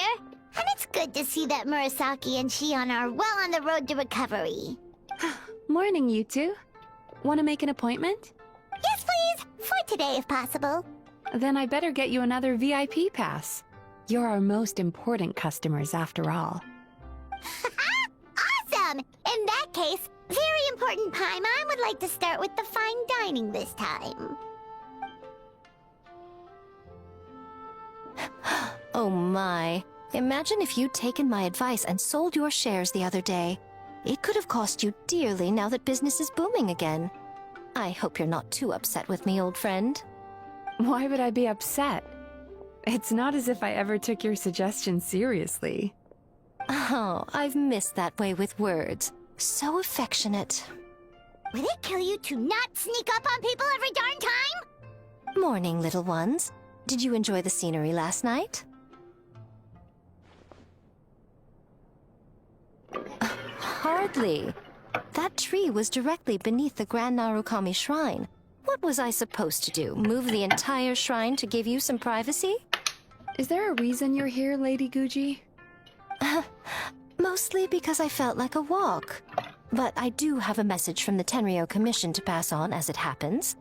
And it's good to see that Murasaki and Shion are well on the road to recovery. Morning, you two. Want to make an appointment? Yes, please. For today, if possible. Then I better get you another VIP pass. You're our most important customers, after all. Awesome! In that case, very important Paimon would like to start with the fine dining this time. Oh my. Imagine if you'd taken my advice and sold your shares the other day. It could have cost you dearly now that business is booming again. I hope you're not too upset with me, old friend. Why would I be upset? It's not as if I ever took your suggestion seriously. Oh, I've missed that way with words. So affectionate. Would it kill you to not sneak up on people every darn time? Morning, little ones. Did you enjoy the scenery last night? Hardly. That tree was directly beneath the Grand Narukami Shrine. What was I supposed to do? Move the entire shrine to give you some privacy? Is there a reason you're here, Lady Guji? Mostly because I felt like a walk. But I do have a message from the Tenryo Commission to pass on as it happens.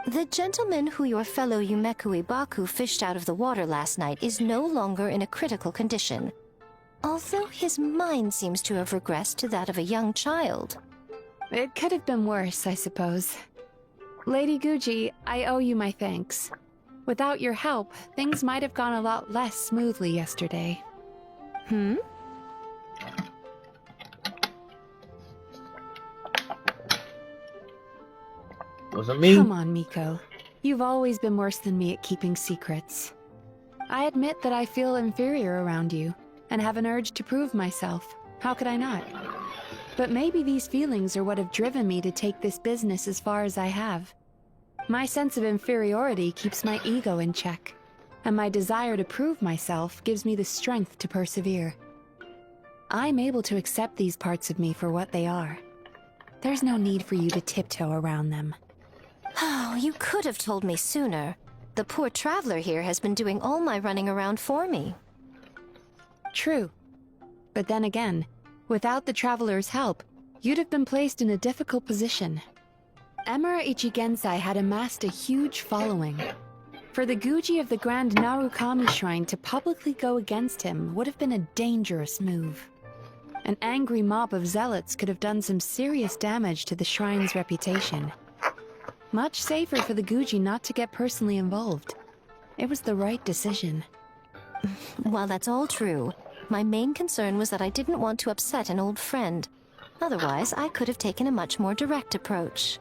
The gentleman who your fellow Yumekui Baku fished out of the water last night is no longer in a critical condition. Although his mind seems to have regressed to that of a young child. It could have been worse, I suppose. Lady Guji, I owe you my thanks. Without your help, things might have gone a lot less smoothly yesterday. Hmm? Wasn't me. Come on, Miko. You've always been worse than me at keeping secrets. I admit that I feel inferior around you, and have an urge to prove myself. How could I not? But maybe these feelings are what have driven me to take this business as far as I have. My sense of inferiority keeps my ego in check, and my desire to prove myself gives me the strength to persevere. I'm able to accept these parts of me for what they are. There's no need for you to tiptoe around them. Oh, you could have told me sooner. The poor traveler here has been doing all my running around for me. True. But then again, without the traveler's help, you'd have been placed in a difficult position. Emura Ichigensai had amassed a huge following. For the Guji of the Grand Narukami Shrine to publicly go against him would have been a dangerous move. An angry mob of zealots could have done some serious damage to the shrine's reputation. Much safer for the Guji not to get personally involved. It was the right decision. While that's all true, my main concern was that I didn't want to upset an old friend. Otherwise, I could have taken a much more direct approach.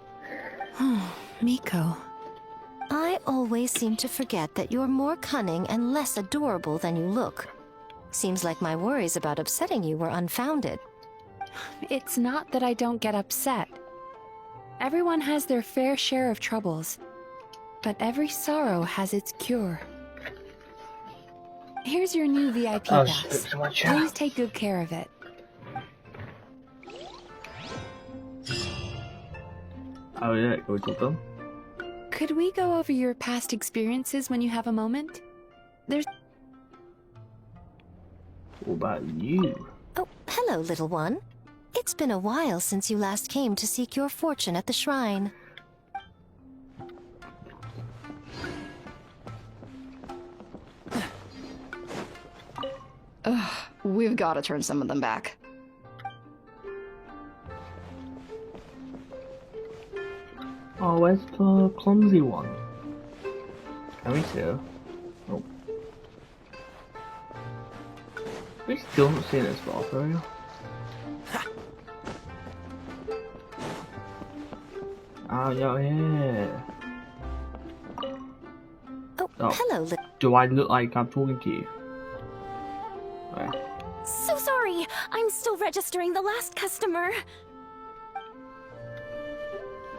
Miko. I always seem to forget that you're more cunning and less adorable than you look. Seems like my worries about upsetting you were unfounded. It's not that I don't get upset. Everyone has their fair share of troubles, but every sorrow has its cure. Here's your new VIP pass. Please take good care of it. Oh yeah, go to them. Could we go over your past experiences when you have a moment? There's... What about you? Oh, hello, little one. It's been a while since you last came to seek your fortune at the shrine. Ugh, we've got to turn some of them back. Oh, where's the clumsy one? Can we see her? Oh. We still not seeing this far for real. Oh, you're here. Oh, hello, do I look like I'm talking to you? Where? So sorry. I'm still registering the last customer.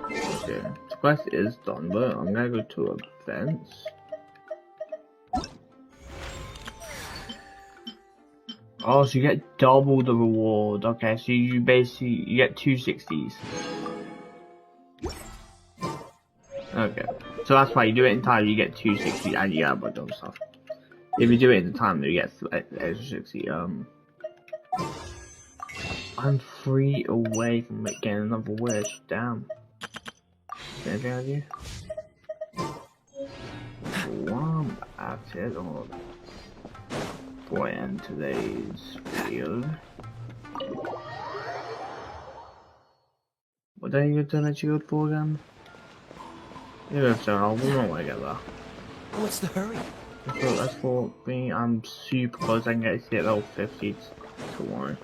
Okay, the quest is done, but I'm gonna go to events. Oh, so you get double the reward. Okay, so you basically get 260s. Okay, so that's why you do it in time, you get 260 and you get a bunch of stuff. If you do it in the time, you get extra 60. I'm 3 away from getting another wish. Damn. Anything I do? One at it on for end today's video. What are you gonna let you go for again? Yeah, so we won't want to get that. What's the hurry? That's for me. I'm super close. I can get to level 50 tomorrow.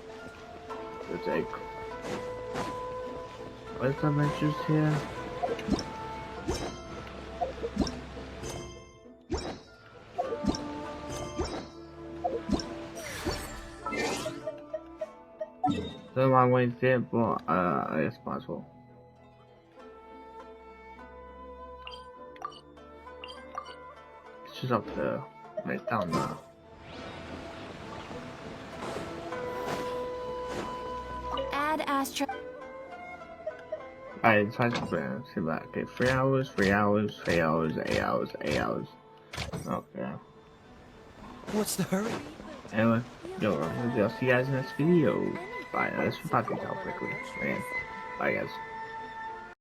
Good take. Where's the adventures here? Don't mind waiting there, but I guess might as well. It's just up there, right down there. Add Astra. Alright, try to see back. Okay, 3 hours, 3 hours, 3 hours, 8 hours, 8 hours. Okay. What's the hurry? Anyway, I'll see you guys in this video. Bye. Let's probably tell quickly. Okay. Bye, guys.